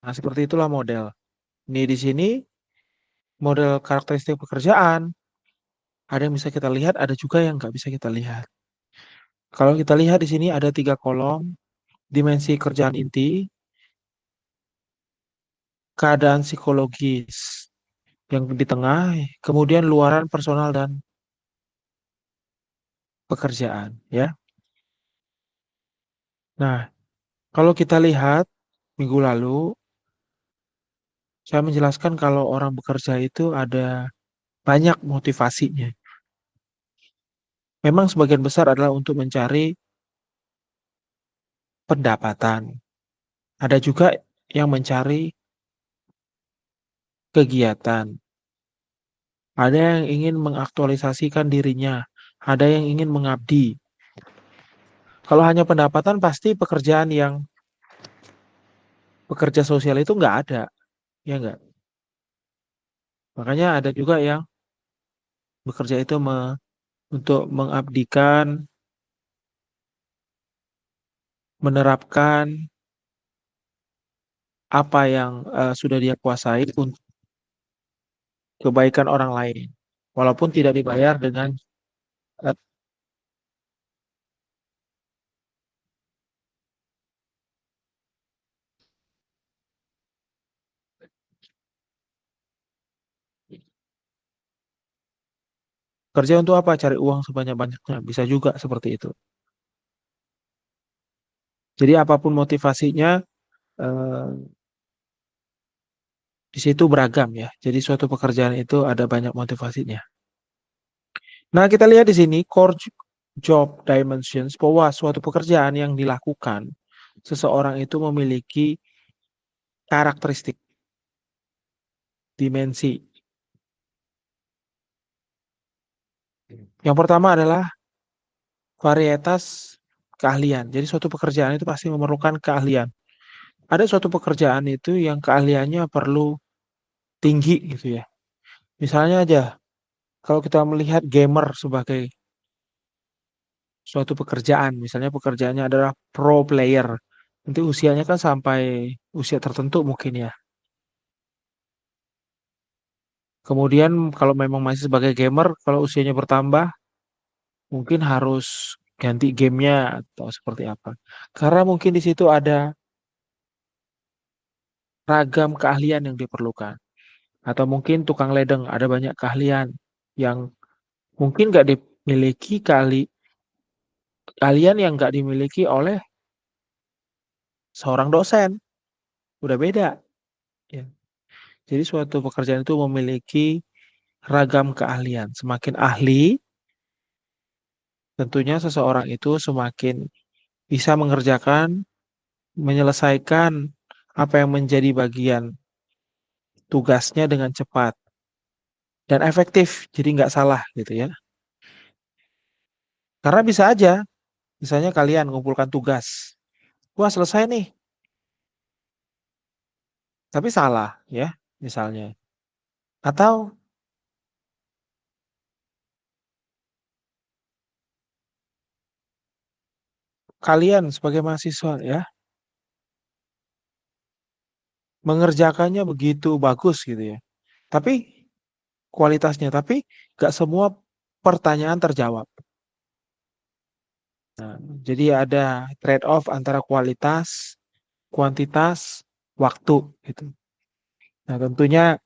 Nah, seperti itulah model. Ini di sini model karakteristik pekerjaan. Ada yang bisa kita lihat, ada juga yang nggak bisa kita lihat. Kalau kita lihat di sini ada 3 kolom, dimensi kerjaan inti, keadaan psikologis yang di tengah, kemudian luaran personal dan pekerjaan, ya. Nah, kalau kita lihat minggu lalu, saya menjelaskan kalau orang bekerja itu ada banyak motivasinya. Memang sebagian besar adalah untuk mencari pendapatan. Ada juga yang mencari kegiatan. Ada yang ingin mengaktualisasikan dirinya. Ada yang ingin mengabdi. Kalau hanya pendapatan pasti pekerjaan yang pekerja sosial itu nggak ada. Ya nggak? Makanya ada juga yang bekerja itu untuk mengabdikan, menerapkan apa yang sudah dia kuasai untuk kebaikan orang lain. Walaupun tidak dibayar dengan eh, kerja untuk apa? Cari uang sebanyak-banyaknya. Bisa juga seperti itu. Jadi apapun motivasinya, eh, di situ beragam ya. Jadi suatu pekerjaan itu ada banyak motivasinya. Nah, kita lihat di sini core job dimensions bahwa suatu pekerjaan yang dilakukan seseorang itu memiliki karakteristik dimensi. Yang pertama adalah varietas keahlian. Jadi suatu pekerjaan itu pasti memerlukan keahlian. Ada suatu pekerjaan itu yang keahliannya perlu tinggi gitu ya. Misalnya aja kalau kita melihat gamer sebagai suatu pekerjaan, misalnya pekerjaannya adalah pro player. Nanti usianya kan sampai usia tertentu mungkin ya. Kemudian kalau memang masih sebagai gamer, kalau usianya bertambah, mungkin harus ganti gamenya atau seperti apa. Karena mungkin di situ ada ragam keahlian yang diperlukan. Atau mungkin tukang ledeng, ada banyak keahlian yang mungkin nggak dimiliki keahlian yang nggak dimiliki oleh seorang dosen. Udah beda. Ya. Jadi suatu pekerjaan itu memiliki ragam keahlian. Semakin ahli, tentunya seseorang itu semakin bisa mengerjakan, menyelesaikan apa yang menjadi bagian tugasnya dengan cepat dan efektif, jadi nggak salah gitu ya. Karena bisa aja, misalnya kalian mengumpulkan tugas, wah selesai nih, tapi salah ya, misalnya. Atau kalian sebagai mahasiswa ya, mengerjakannya begitu bagus gitu ya. Tapi kualitasnya, tapi nggak semua pertanyaan terjawab. Nah, jadi ada trade-off antara kualitas, kuantitas, waktu gitu. Nah, tentunya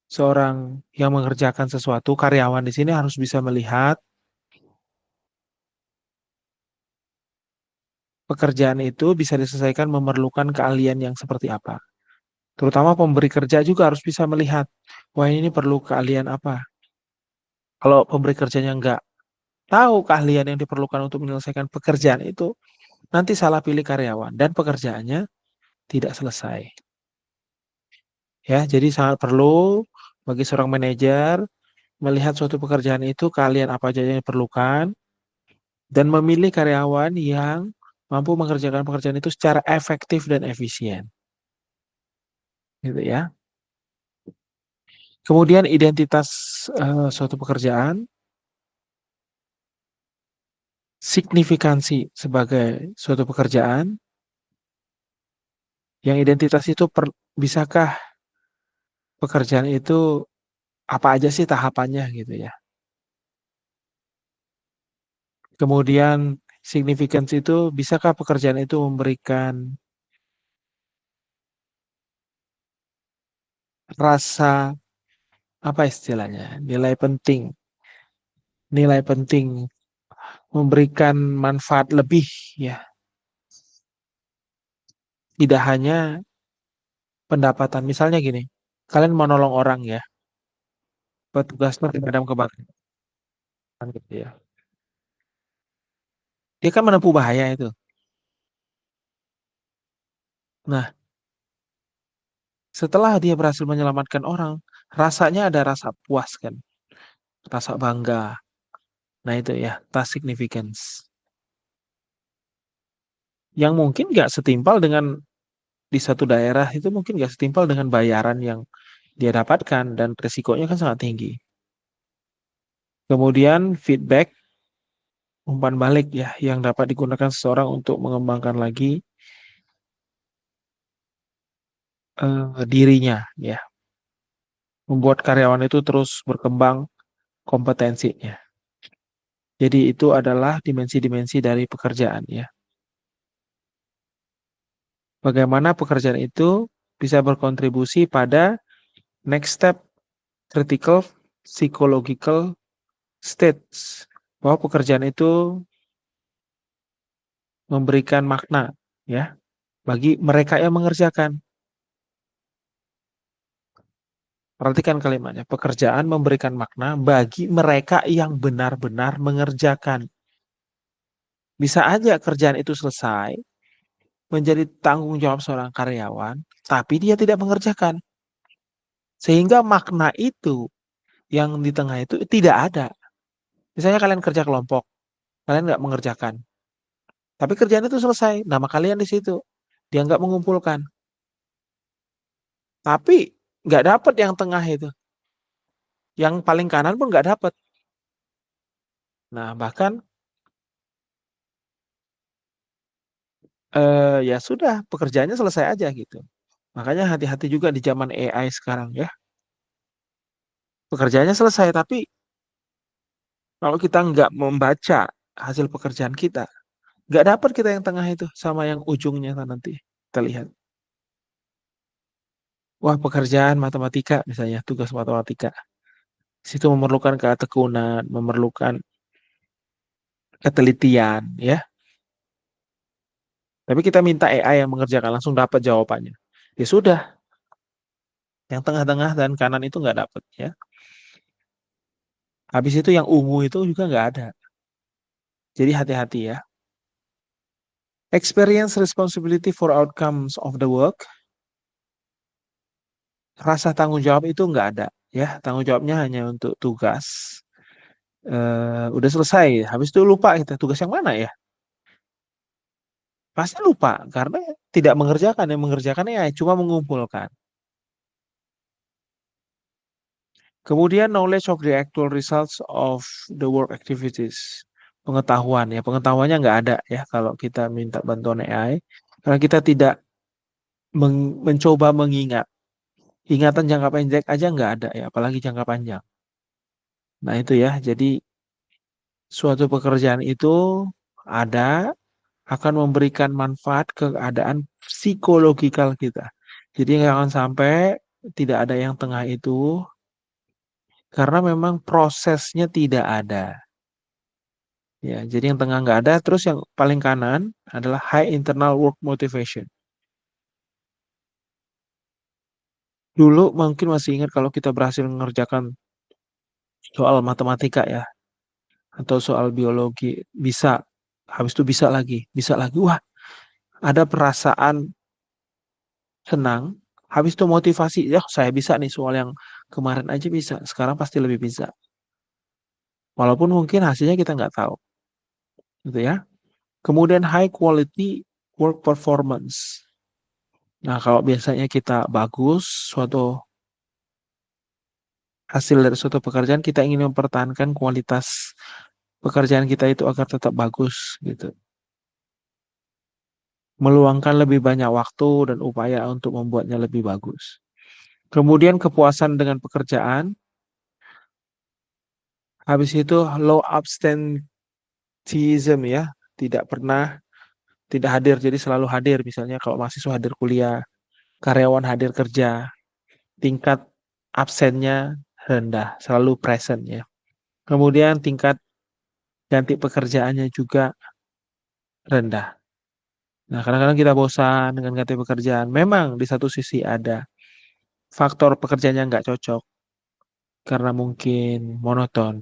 seorang yang mengerjakan sesuatu, karyawan di sini harus bisa melihat pekerjaan itu bisa diselesaikan memerlukan keahlian yang seperti apa. Terutama pemberi kerja juga harus bisa melihat, wah ini perlu keahlian apa. Kalau pemberi kerjanya nggak tahu keahlian yang diperlukan untuk menyelesaikan pekerjaan itu, nanti salah pilih karyawan dan pekerjaannya tidak selesai. Ya, jadi sangat perlu bagi seorang manajer melihat suatu pekerjaan itu keahlian apa saja yang diperlukan dan memilih karyawan yang mampu mengerjakan pekerjaan itu secara efektif dan efisien. Gitu ya. Kemudian identitas suatu pekerjaan, signifikansi sebagai suatu pekerjaan, Yang identitas itu bisakah pekerjaan itu apa aja sih tahapannya gitu ya. Kemudian significance itu bisakah pekerjaan itu memberikan rasa apa istilahnya nilai penting memberikan manfaat lebih ya, tidak hanya pendapatan. Misalnya gini, kalian mau nolong orang ya, petugasnya pemadam kebakaran gitu ya, dia kan menempuh bahaya itu. Nah, setelah dia berhasil menyelamatkan orang, rasanya ada rasa puas kan, rasa bangga. Nah itu ya, task significance. Yang mungkin nggak setimpal dengan di satu daerah itu mungkin nggak setimpal dengan bayaran yang dia dapatkan dan resikonya kan sangat tinggi. Kemudian feedback, umpan balik ya, yang dapat digunakan seseorang untuk mengembangkan lagi dirinya ya, membuat karyawan itu terus berkembang kompetensinya. Jadi itu adalah dimensi-dimensi dari pekerjaan ya. Bagaimana pekerjaan itu bisa berkontribusi pada next step critical psychological states, bahwa pekerjaan itu memberikan makna ya bagi mereka yang mengerjakan. Perhatikan kalimatnya, pekerjaan memberikan makna bagi mereka yang benar-benar mengerjakan. Bisa aja kerjaan itu selesai menjadi tanggung jawab seorang karyawan, tapi dia tidak mengerjakan. Sehingga makna itu yang di tengah itu tidak ada. Misalnya kalian kerja kelompok, kalian nggak mengerjakan. Tapi kerjaan itu selesai, nama kalian di situ. Dia nggak mengumpulkan. Tapi nggak dapat yang tengah itu. Yang paling kanan pun nggak dapat. Nah, bahkan ya sudah, pekerjaannya selesai aja gitu. Makanya hati-hati juga di zaman AI sekarang ya. Pekerjaannya selesai, tapi kalau kita nggak membaca hasil pekerjaan kita, nggak dapat kita yang tengah itu sama yang ujungnya nanti. Kita lihat. Wah, pekerjaan matematika misalnya, tugas matematika. Situ memerlukan ketekunan, memerlukan ketelitian ya. Tapi kita minta AI yang mengerjakan langsung dapat jawabannya. Ya sudah, yang tengah-tengah dan kanan itu nggak dapat ya. Habis itu yang ungu itu juga nggak ada. Jadi hati-hati ya. Experience responsibility for outcomes of the work. Rasa tanggung jawab itu nggak ada ya. Tanggung jawabnya hanya untuk tugas. Udah selesai. Habis itu lupa kita tugas yang mana ya. Pasti lupa karena tidak mengerjakan. Yang mengerjakan ya cuma mengumpulkan. Kemudian knowledge of the actual results of the work activities. Pengetahuan ya. Pengetahuannya nggak ada ya kalau kita minta bantuan AI. Karena kita tidak mencoba mengingat. Ingatan jangka pendek aja nggak ada ya. Apalagi jangka panjang. Nah itu ya. Jadi suatu pekerjaan itu ada akan memberikan manfaat ke keadaan psikologikal kita. Jadi jangan sampai tidak ada yang tengah itu karena memang prosesnya tidak ada. Ya, jadi yang tengah nggak ada, terus yang paling kanan adalah high internal work motivation. Dulu mungkin masih ingat kalau kita berhasil mengerjakan soal matematika ya, atau soal biologi, bisa, habis itu bisa lagi. Wah, ada perasaan senang, habis itu motivasi, ya saya bisa nih soal yang kemarin aja bisa, sekarang pasti lebih bisa. Walaupun mungkin hasilnya kita nggak tahu, gitu ya. Kemudian high quality work performance. Nah, kalau biasanya kita bagus, suatu hasil dari suatu pekerjaan, kita ingin mempertahankan kualitas pekerjaan kita itu agar tetap bagus, gitu. meluangkan lebih banyak waktu dan upaya untuk membuatnya lebih bagus. Kemudian kepuasan dengan pekerjaan, habis itu low absenteeism ya, tidak pernah tidak hadir, jadi selalu hadir. Misalnya kalau mahasiswa hadir kuliah, karyawan hadir kerja, tingkat absennya rendah, selalu present ya. Kemudian tingkat ganti pekerjaannya juga rendah. Nah, kadang-kadang kita bosan dengan ganti pekerjaan. Memang di satu sisi ada faktor pekerjaannya nggak cocok karena mungkin monoton.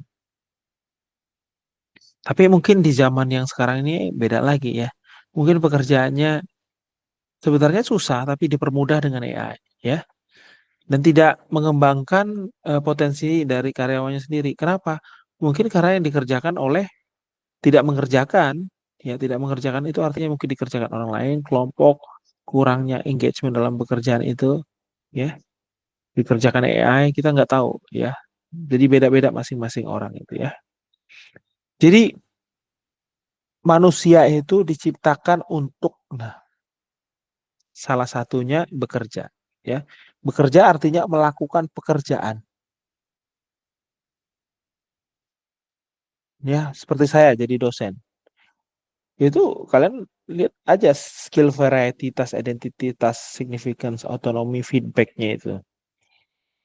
Tapi mungkin di zaman yang sekarang ini beda lagi ya. Mungkin pekerjaannya sebenarnya susah tapi dipermudah dengan AI ya. Dan tidak mengembangkan potensi dari karyawannya sendiri. Kenapa? Mungkin karena yang dikerjakan oleh tidak mengerjakan, ya tidak mengerjakan itu artinya mungkin dikerjakan orang lain, kelompok, kurangnya engagement dalam pekerjaan itu, ya dikerjakan AI kita nggak tahu, ya. Jadi beda-beda masing-masing orang itu ya. Jadi manusia itu diciptakan untuk, nah, salah satunya bekerja, ya. Bekerja artinya melakukan pekerjaan, ya. Seperti saya jadi dosen. Itu kalian lihat aja skill variety, task identity, task significance, autonomy, feedbacknya itu.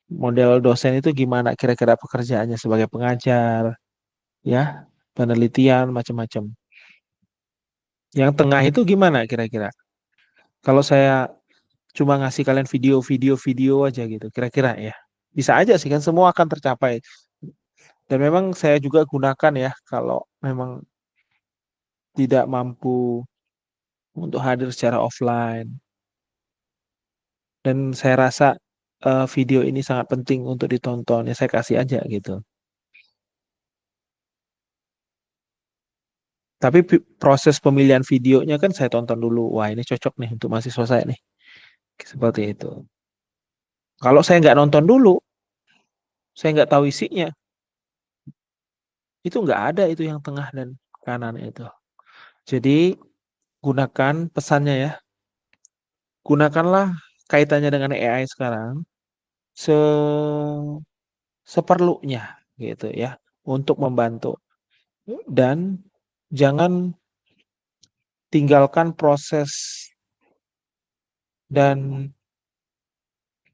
Model dosen itu gimana kira-kira pekerjaannya sebagai pengajar, ya, penelitian, macam-macam. Yang tengah itu gimana kira-kira? Kalau saya cuma ngasih kalian video aja gitu, kira-kira ya. Bisa aja sih kan semua akan tercapai. Dan memang saya juga gunakan ya kalau memang tidak mampu untuk hadir secara offline. Dan saya rasa video ini sangat penting untuk ditonton. Ya saya kasih aja gitu. Tapi proses pemilihan videonya kan saya tonton dulu. Wah ini cocok nih untuk mahasiswa saya nih. Seperti itu. Kalau saya nggak nonton dulu, saya nggak tahu isinya. Itu nggak ada itu yang tengah dan kanan itu. Jadi gunakan pesannya ya. Gunakanlah kaitannya dengan AI sekarang se seperlunya gitu ya untuk membantu dan jangan tinggalkan proses dan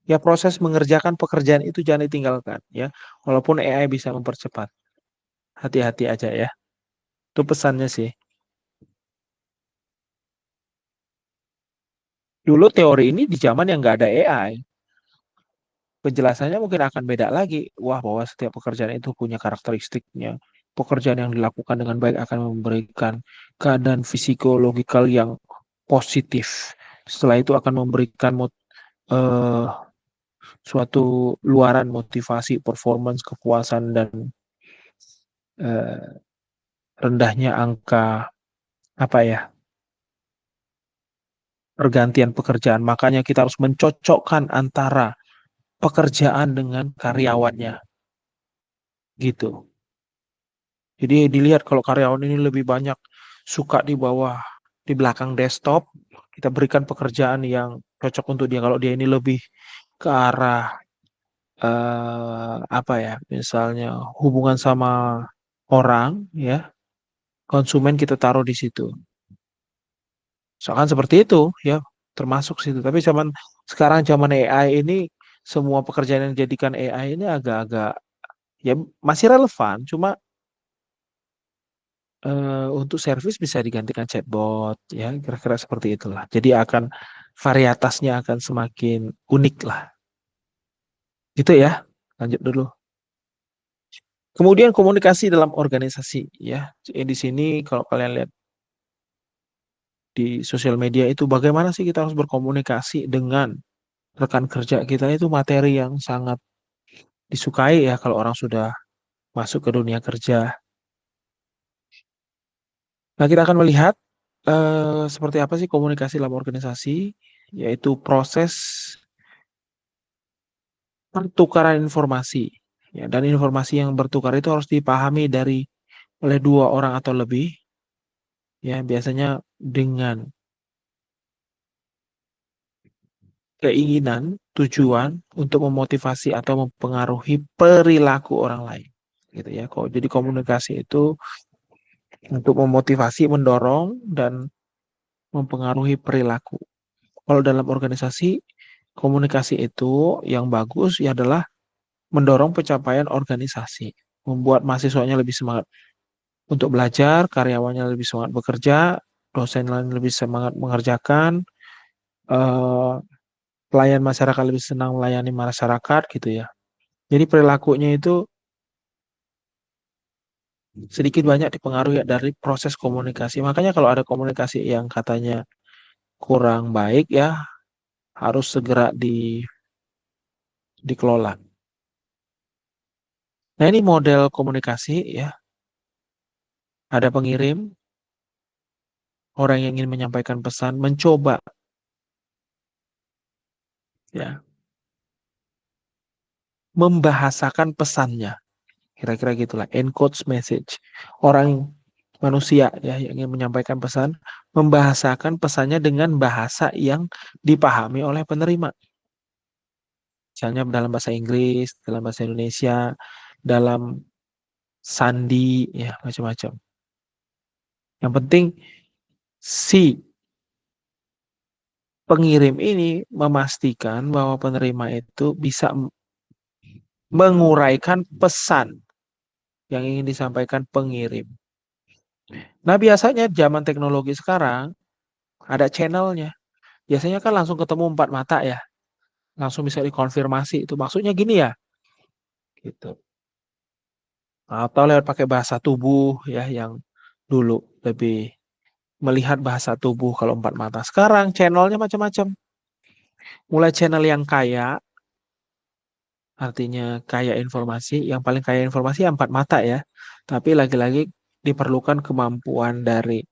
ya proses mengerjakan pekerjaan itu jangan ditinggalkan ya. Walaupun AI bisa mempercepat. Hati-hati aja ya. Itu pesannya sih. Dulu teori ini di zaman yang nggak ada AI. Penjelasannya mungkin akan beda lagi. Wah, bahwa setiap pekerjaan itu punya karakteristiknya. Pekerjaan yang dilakukan dengan baik akan memberikan keadaan psikologikal yang positif. Setelah itu akan memberikan eh, suatu luaran motivasi, performance, kepuasan, dan eh, rendahnya angka apa ya pergantian pekerjaan. Makanya kita harus mencocokkan antara pekerjaan dengan karyawannya gitu. Jadi dilihat kalau karyawan ini lebih banyak suka di bawah di belakang desktop, kita berikan pekerjaan yang cocok untuk dia. Kalau dia ini lebih ke arah apa ya, misalnya hubungan sama orang ya, konsumen kita taruh di situ. Misalkan seperti itu ya, termasuk situ. Tapi sekarang zaman AI ini semua pekerjaan yang dijadikan AI ini agak-agak ya masih relevan, cuma untuk service bisa digantikan chatbot ya, kira-kira seperti itulah. Jadi akan varietasnya akan semakin unik lah. Gitu ya. Lanjut dulu. Kemudian komunikasi dalam organisasi ya. Di sini kalau kalian lihat di sosial media itu bagaimana sih kita harus berkomunikasi dengan rekan kerja kita itu materi yang sangat disukai ya kalau orang sudah masuk ke dunia kerja. Nah, kita akan melihat seperti apa sih komunikasi dalam organisasi, yaitu proses pertukaran informasi. Ya, dan informasi yang bertukar itu harus dipahami oleh dua orang atau lebih, ya biasanya dengan keinginan, tujuan untuk memotivasi atau mempengaruhi perilaku orang lain. Gitu ya. Jadi komunikasi itu untuk memotivasi, mendorong, dan mempengaruhi perilaku. Kalau dalam organisasi, komunikasi itu yang bagus ya adalah mendorong pencapaian organisasi, membuat mahasiswanya lebih semangat untuk belajar, karyawannya lebih semangat bekerja, dosen lain lebih semangat mengerjakan, eh, pelayan masyarakat lebih senang melayani masyarakat gitu ya. Jadi perilakunya itu sedikit banyak dipengaruhi dari proses komunikasi. Makanya kalau ada komunikasi yang katanya kurang baik ya harus segera dikelola. Nah ini model komunikasi ya. Ada pengirim, orang yang ingin menyampaikan pesan, mencoba ya membahasakan pesannya. Kira-kira gitulah, encode message. Orang manusia ya yang ingin menyampaikan pesan, membahasakan pesannya dengan bahasa yang dipahami oleh penerima. Misalnya dalam bahasa Inggris, dalam bahasa Indonesia, dalam sandi, ya macam-macam. Yang penting si pengirim ini memastikan bahwa penerima itu bisa menguraikan pesan yang ingin disampaikan pengirim. Nah, biasanya zaman teknologi sekarang ada channelnya. Biasanya kan langsung ketemu empat mata ya, langsung bisa dikonfirmasi itu maksudnya gini ya, gitu. Atau lewat pakai bahasa tubuh ya, yang dulu lebih melihat bahasa tubuh kalau empat mata. Sekarang channelnya macam-macam. Mulai channel yang kaya, artinya kaya informasi, yang paling kaya informasi ya empat mata ya. Tapi lagi-lagi diperlukan kemampuan dari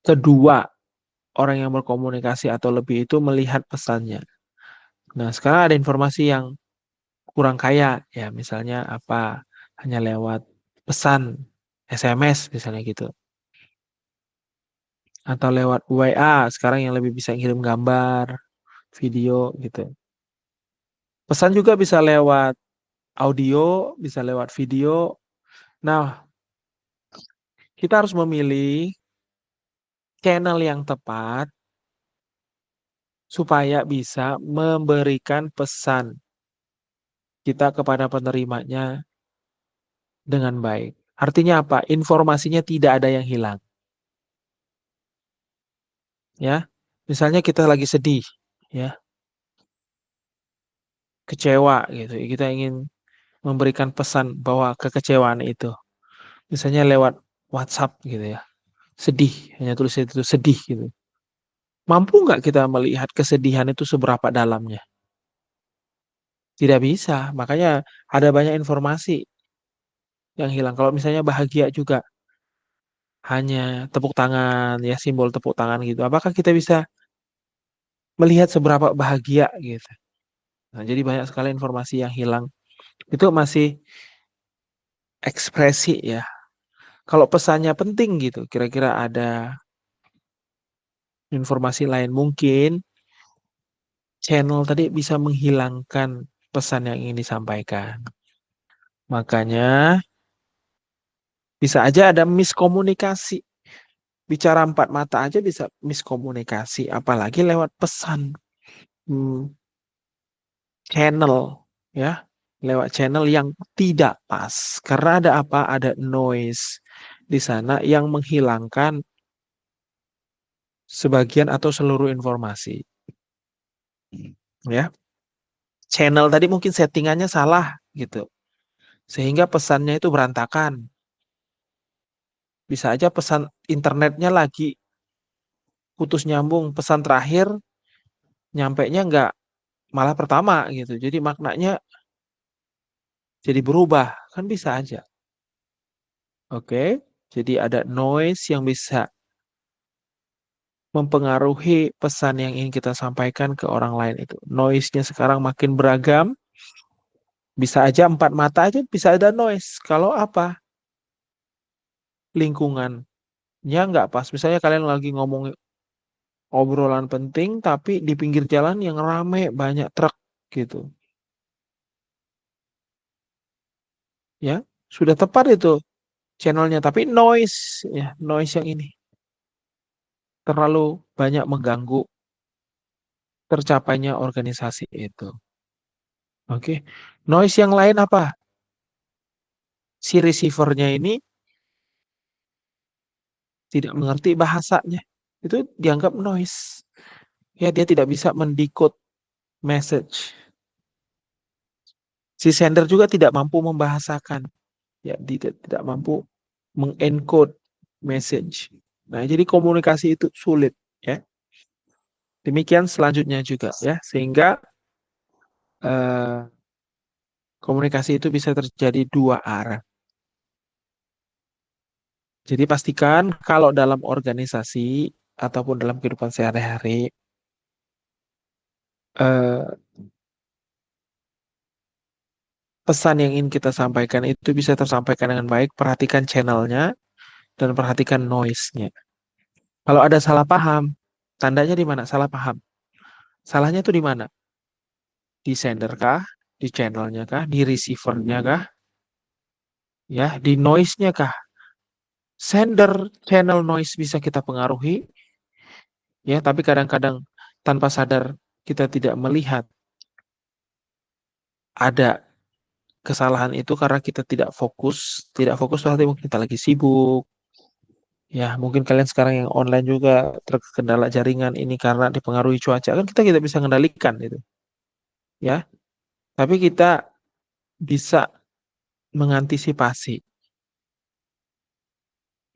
kedua orang yang berkomunikasi atau lebih itu melihat pesannya. Nah, sekarang ada informasi yang kurang kaya ya, misalnya apa? Hanya lewat pesan SMS misalnya gitu. Atau lewat WA sekarang yang lebih bisa ngirim gambar, video gitu. Pesan juga bisa lewat audio, bisa lewat video. Nah, kita harus memilih channel yang tepat supaya bisa memberikan pesan kita kepada penerimanya dengan baik. Artinya apa? Informasinya tidak ada yang hilang, ya. Misalnya kita lagi sedih, ya, kecewa gitu. Kita ingin memberikan pesan bahwa kekecewaan itu, misalnya lewat WhatsApp gitu ya. Sedih, hanya tulis itu sedih gitu. Mampu nggak kita melihat kesedihan itu seberapa dalamnya? Tidak bisa. Makanya ada banyak informasi yang hilang. Kalau misalnya bahagia juga hanya tepuk tangan ya, simbol tepuk tangan gitu. Apakah kita bisa melihat seberapa bahagia gitu? Nah, jadi banyak sekali informasi yang hilang. Itu masih ekspresi ya. Kalau pesannya penting gitu, kira-kira ada informasi lain mungkin channel tadi bisa menghilangkan pesan yang ingin disampaikan. Makanya bisa aja ada miskomunikasi. Bicara empat mata aja bisa miskomunikasi, apalagi lewat pesan. Hmm, channel ya, lewat channel yang tidak pas. Karena ada apa? Ada noise di sana yang menghilangkan sebagian atau seluruh informasi. Ya, channel tadi mungkin settingannya salah gitu, sehingga pesannya itu berantakan. Bisa aja pesan internetnya lagi putus nyambung, pesan terakhir nyampe nya nggak malah pertama gitu. Jadi maknanya jadi berubah, kan bisa aja. Oke, jadi ada noise yang bisa mempengaruhi pesan yang ingin kita sampaikan ke orang lain itu. Noise-nya sekarang makin beragam, bisa aja empat mata aja bisa ada noise. Kalau apa? Lingkungannya nggak pas. Misalnya kalian lagi ngomong obrolan penting tapi di pinggir jalan yang rame banyak truk gitu. Ya, sudah tepat itu channelnya tapi noise ya, noise yang ini terlalu banyak mengganggu tercapainya organisasi itu. Oke. Noise yang lain apa? Si receivernya ini tidak mengerti bahasanya. Itu dianggap noise. Ya, dia tidak bisa mendecode message. Si sender juga tidak mampu membahasakan. Ya, dia tidak mampu mengencode message. Nah, jadi komunikasi itu sulit, ya. Demikian selanjutnya juga, ya. Sehingga eh, komunikasi itu bisa terjadi dua arah. Jadi pastikan kalau dalam organisasi ataupun dalam kehidupan sehari-hari, eh, pesan yang ingin kita sampaikan itu bisa tersampaikan dengan baik. Perhatikan channelnya dan perhatikan noise-nya. Kalau ada salah paham, tandanya di mana? Salah paham. Salahnya itu di mana? Di sender kah? Di channelnya kah? Di receiver-nya kah? Ya, di noise-nya kah? Sender channel noise bisa kita pengaruhi, ya, tapi kadang-kadang tanpa sadar kita tidak melihat ada kesalahan itu karena kita tidak fokus. Tidak fokus berarti mungkin kita lagi sibuk. Ya, mungkin kalian sekarang yang online juga terkendala jaringan ini karena dipengaruhi cuaca. Kan kita tidak bisa mengendalikan itu, ya. Tapi kita bisa mengantisipasi,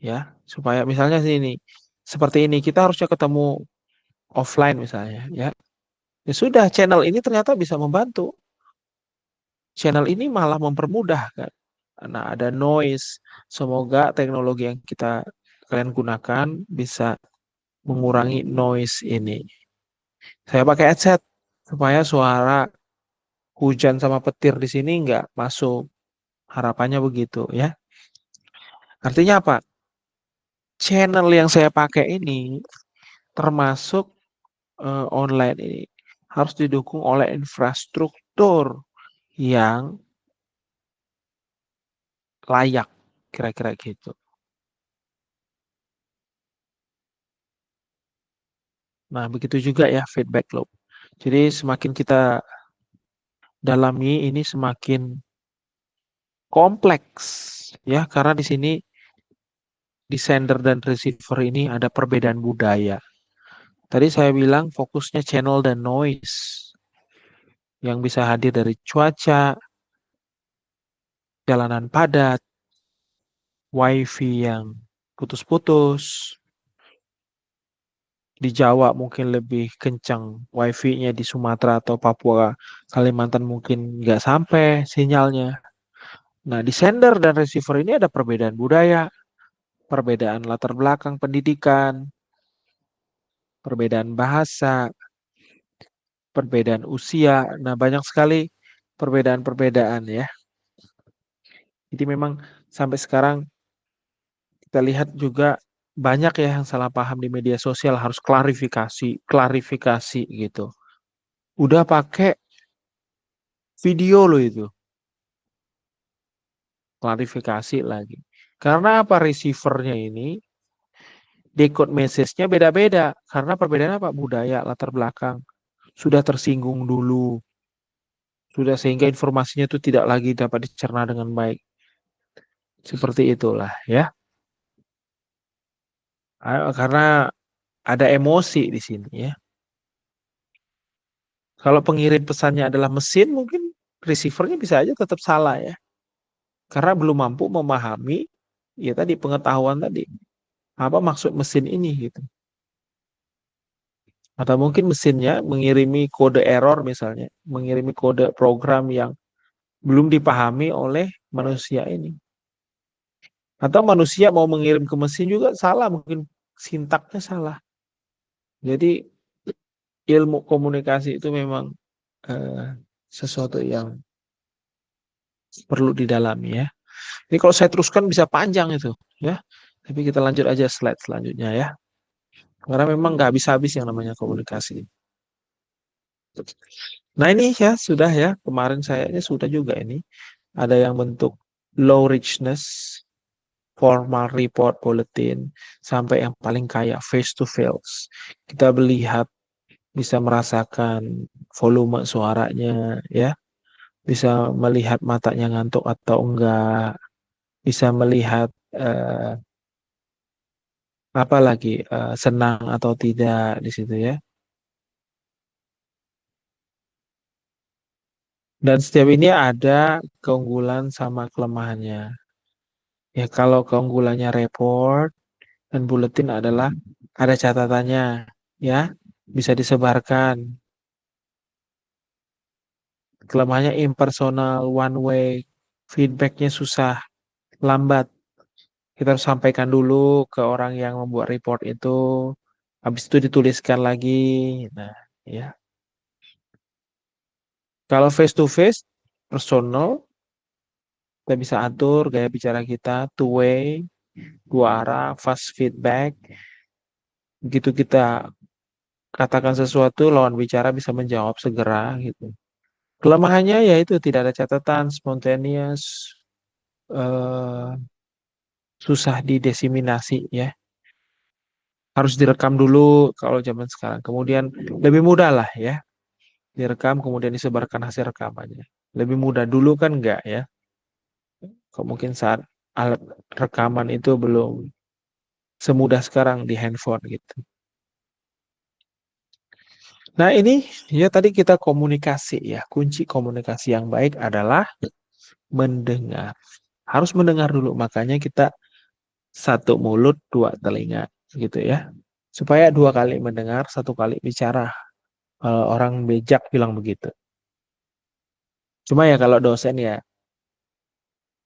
ya, supaya misalnya sini seperti ini kita harusnya ketemu offline misalnya, ya. Ya sudah, channel ini ternyata bisa membantu. Channel ini malah mempermudah kan. Nah, ada noise. Semoga teknologi yang kalian gunakan bisa mengurangi noise ini. Saya pakai headset supaya suara hujan sama petir di sini nggak masuk. Harapannya begitu, ya. Artinya apa? Channel yang saya pakai ini termasuk online ini harus didukung oleh infrastruktur yang layak, kira-kira gitu. Nah, begitu juga ya feedback loop. Jadi semakin kita dalami ini semakin kompleks, ya, karena di sini di sender dan receiver ini ada perbedaan budaya. Tadi saya bilang fokusnya channel dan noise yang bisa hadir dari cuaca, jalanan padat, wifi yang putus-putus. Di Jawa mungkin lebih kencang wifi-nya, di Sumatera atau Papua, Kalimantan mungkin nggak sampai sinyalnya. Nah, di sender dan receiver ini ada perbedaan budaya, perbedaan latar belakang pendidikan, perbedaan bahasa, perbedaan usia. Nah, banyak sekali perbedaan-perbedaan, ya. Jadi memang sampai sekarang kita lihat juga banyak ya yang salah paham di media sosial, harus klarifikasi, klarifikasi gitu. Udah pakai video loh itu, klarifikasi lagi. Karena apa, receivernya ini decode message-nya beda-beda. Karena perbedaan apa? Budaya, latar belakang. Sudah tersinggung dulu. Sudah, sehingga informasinya itu tidak lagi dapat dicerna dengan baik. Seperti itulah, ya. Karena ada emosi di sini, ya. Kalau pengirim pesannya adalah mesin, mungkin receivernya bisa aja tetap salah, ya. Karena belum mampu memahami, ya tadi, pengetahuan tadi. Apa maksud mesin ini gitu. Atau mungkin mesinnya mengirimi kode error misalnya, mengirimi kode program yang belum dipahami oleh manusia ini. Atau manusia mau mengirim ke mesin juga salah, mungkin sintaknya salah. Jadi ilmu komunikasi itu memang eh, sesuatu yang perlu didalami, ya. Jadi kalau saya teruskan bisa panjang itu, ya. Tapi kita lanjut aja slide selanjutnya, ya. Karena memang nggak habis-habis yang namanya komunikasi. Nah ini ya sudah ya, kemarin sayanya sudah juga ini. Ada yang bentuk low richness, formal report bulletin, sampai yang paling kaya face to face. Kita melihat, bisa merasakan volume suaranya, ya, bisa melihat matanya ngantuk atau enggak, bisa melihat eh, apa lagi senang atau tidak di situ ya. Dan setiap ini ada keunggulan sama kelemahannya. Ya kalau keunggulannya report dan buletin adalah ada catatannya, ya, bisa disebarkan. Kelemahannya impersonal, one way, feedbacknya susah, lambat. Kita harus sampaikan dulu ke orang yang membuat report itu, habis itu dituliskan lagi. Nah, ya. Kalau face to face, personal, kita bisa atur gaya bicara kita, two way, dua arah, fast feedback. Begitu kita katakan sesuatu, lawan bicara bisa menjawab segera gitu. Kelemahannya yaitu tidak ada catatan, spontaneous, eh, susah didiseminasi ya. Harus direkam dulu kalau zaman sekarang. Kemudian lebih mudah lah ya, direkam kemudian disebarkan hasil rekamannya. Lebih mudah dulu kan enggak ya. Kok mungkin saat alat rekaman itu belum semudah sekarang di handphone gitu. Nah ini ya tadi kita komunikasi ya. Kunci komunikasi yang baik adalah mendengar. Harus mendengar dulu. Makanya kita satu mulut, dua telinga gitu ya. Supaya dua kali mendengar, satu kali bicara. Orang bijak bilang begitu. Cuma ya kalau dosen ya,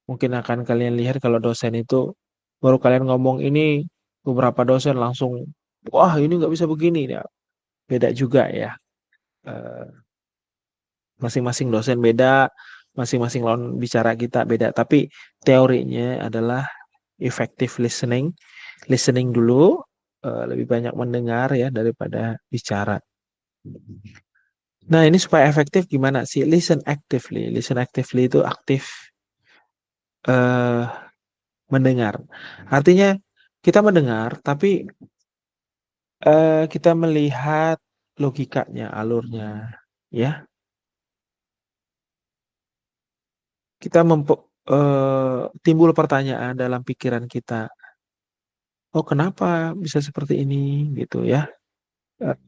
mungkin akan kalian lihat kalau dosen itu baru kalian ngomong ini, beberapa dosen langsung, wah ini nggak bisa begini ya. Beda juga ya. Eh, Masing-masing dosen beda, masing-masing lawan bicara kita beda. Tapi teorinya adalah effective listening, listening dulu, lebih banyak mendengar ya daripada bicara. Nah, ini supaya efektif gimana sih? Listen actively. Listen actively itu aktif eh, mendengar. Artinya kita mendengar, tapi kita melihat logikanya, alurnya, ya. Kita timbul pertanyaan dalam pikiran kita. Oh, kenapa bisa seperti ini, gitu ya? Eh,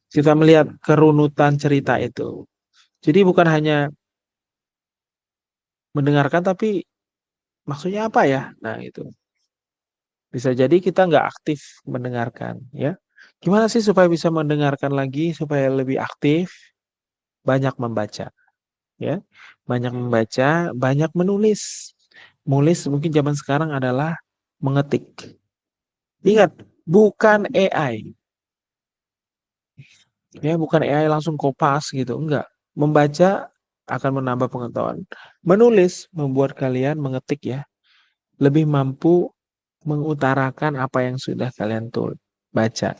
Kita melihat kerunutan cerita itu. Jadi bukan hanya mendengarkan, tapi maksudnya apa ya? Nah, itu. Bisa jadi kita nggak aktif mendengarkan, ya. Gimana sih supaya bisa mendengarkan lagi, supaya lebih aktif? Banyak membaca, ya. Banyak membaca, banyak menulis. Menulis mungkin zaman sekarang adalah mengetik. Ingat, bukan AI. Ya, bukan AI langsung kopas gitu, enggak. Membaca akan menambah pengetahuan. Menulis membuat kalian mengetik ya, lebih mampu mengutarakan apa yang sudah kalian baca.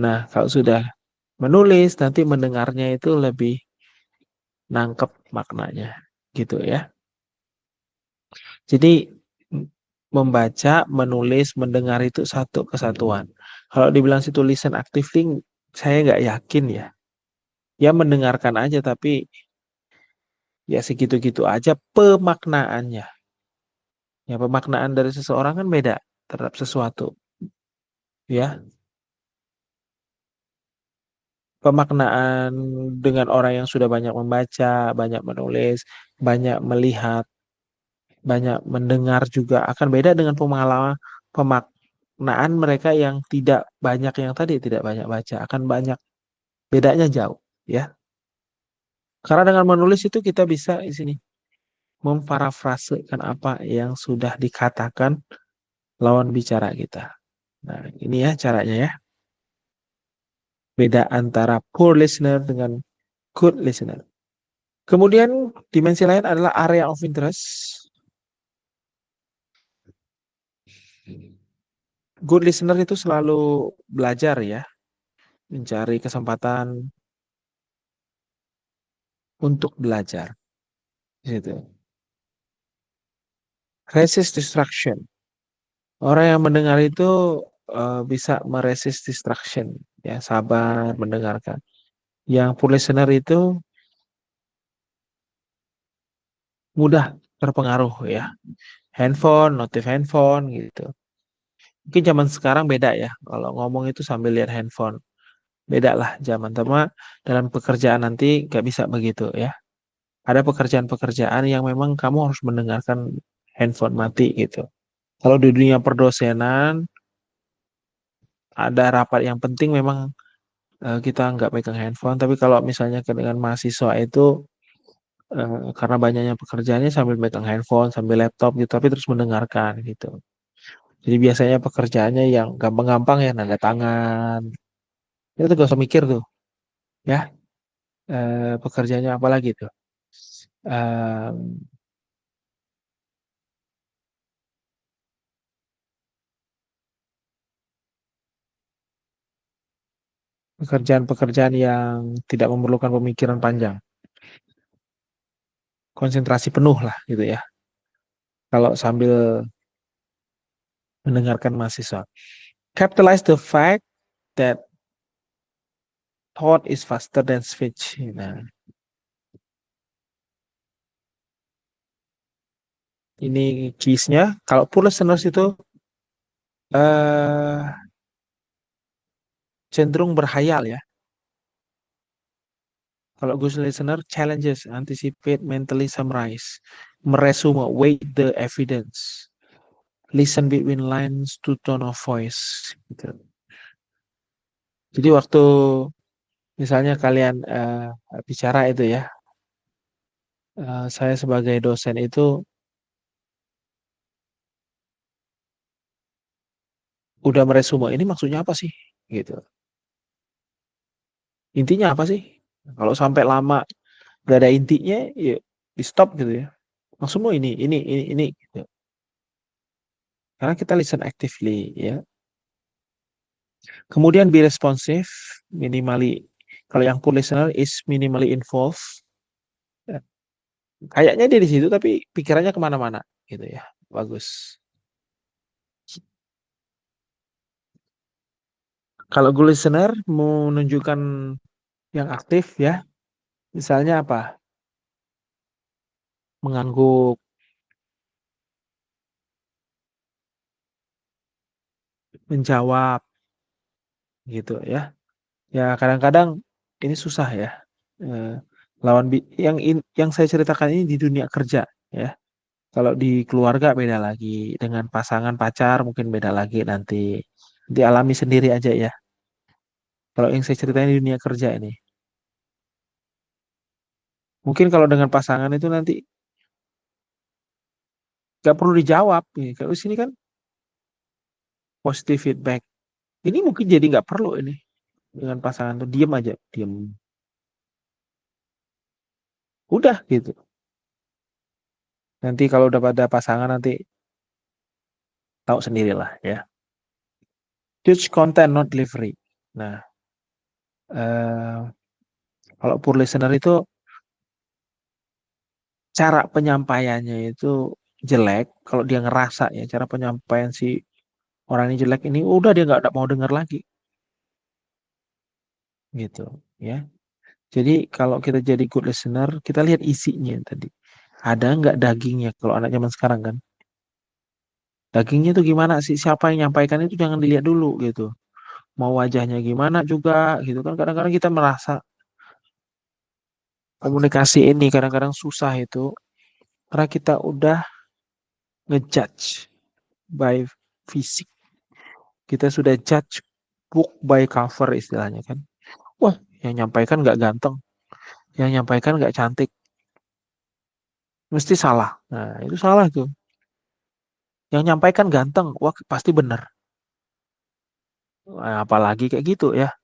Nah, kalau sudah menulis, nanti mendengarnya itu lebih nangkep maknanya. Gitu ya. Jadi membaca, menulis, mendengar itu satu kesatuan. Kalau dibilang situ listen actively, saya nggak yakin ya. Ya mendengarkan aja, tapi ya segitu-gitu aja pemaknaannya. Ya pemaknaan dari seseorang kan beda terhadap sesuatu. Ya, pemaknaan dengan orang yang sudah banyak membaca, banyak menulis, banyak melihat, banyak mendengar juga akan beda dengan pengalaman pemaknaan mereka yang tidak banyak, yang tadi tidak banyak baca, akan banyak, bedanya jauh ya. Karena dengan menulis itu kita bisa di sini memparafrasekan apa yang sudah dikatakan lawan bicara kita. Nah, ini ya caranya ya. Beda antara poor listener dengan good listener. Kemudian dimensi lain adalah area of interest. Good listener itu selalu belajar ya, mencari kesempatan untuk belajar. Gitu. Resist distraction. Orang yang mendengar itu bisa meresist distraction, ya sabar mendengarkan. Yang poor listener itu mudah terpengaruh ya, handphone, notif handphone gitu. Mungkin zaman sekarang beda ya, kalau ngomong itu sambil lihat handphone. Beda lah zaman, sama dalam pekerjaan nanti gak bisa begitu ya. Ada pekerjaan-pekerjaan yang memang kamu harus mendengarkan handphone mati gitu. Kalau di dunia perdosenan, ada rapat yang penting memang kita nggak pegang handphone. Tapi kalau misalnya dengan mahasiswa itu karena banyaknya pekerjaannya sambil megang handphone, sambil laptop gitu, tapi terus mendengarkan gitu. Jadi biasanya pekerjaannya yang gampang-gampang ya, nanda tangan. Itu tuh gak usah mikir tuh, ya. Pekerjaannya apa lagi tuh? Eh, Pekerjaan-pekerjaan yang tidak memerlukan pemikiran panjang, konsentrasi penuh lah gitu ya. Kalau sambil mendengarkan mahasiswa. Capitalize the fact that thought is faster than speech. Nah, ini keys-nya. Kalau poor listeners itu eh cenderung berhayal ya. Kalau good listener, challenges, anticipate, mentally summarize, meresume, weight the evidence, listen between lines to tone of voice. Gitu. Jadi waktu misalnya kalian bicara itu ya, saya sebagai dosen itu udah meresume, ini maksudnya apa sih? Gitu. Intinya apa sih? Kalau sampai lama gak ada intinya, ya di stop gitu ya. Maksudmu ini, gitu. Karena kita listen actively, ya. Kemudian be responsive, minimally. Kalau yang poor listener is minimally involved, ya, kayaknya dia di situ tapi pikirannya kemana-mana, gitu ya. Bagus. Kalau good listener mau menunjukkan yang aktif ya, misalnya apa? Mengangguk, menjawab, gitu ya. Ya kadang-kadang ini susah ya. Eh, yang saya ceritakan ini di dunia kerja ya. Kalau di keluarga beda lagi, dengan pasangan pacar mungkin beda lagi nanti. Dialami sendiri aja ya. Kalau yang saya ceritain di dunia kerja ini, mungkin kalau dengan pasangan itu nanti nggak perlu dijawab. Ya. Kalau di sini kan positive feedback. Ini mungkin jadi nggak perlu ini dengan pasangan tuh diem aja, diem. Udah gitu. Nanti kalau udah pada pasangan nanti tahu sendirilah ya. Judge content not delivery. Nah, eh, kalau poor listener itu cara penyampaiannya itu jelek. Kalau dia ngerasa ya cara penyampaian si orang ini jelek ini, udah dia nggak mau dengar lagi, gitu ya. Jadi kalau kita jadi good listener, kita lihat isinya tadi. Ada nggak dagingnya? Kalau anak zaman sekarang kan, dagingnya itu gimana sih? Siapa yang nyampaikan itu jangan dilihat dulu gitu. Mau wajahnya gimana juga gitu kan. Kadang-kadang kita merasa komunikasi ini kadang-kadang susah itu karena kita udah ngejudge by fisik. Kita sudah judge book by cover istilahnya kan. Wah, yang nyampaikan nggak ganteng, yang nyampaikan nggak cantik, mesti salah. Nah, itu salah tuh. Yang nyampaikan ganteng, wah pasti benar. Nah, apalagi kayak gitu ya.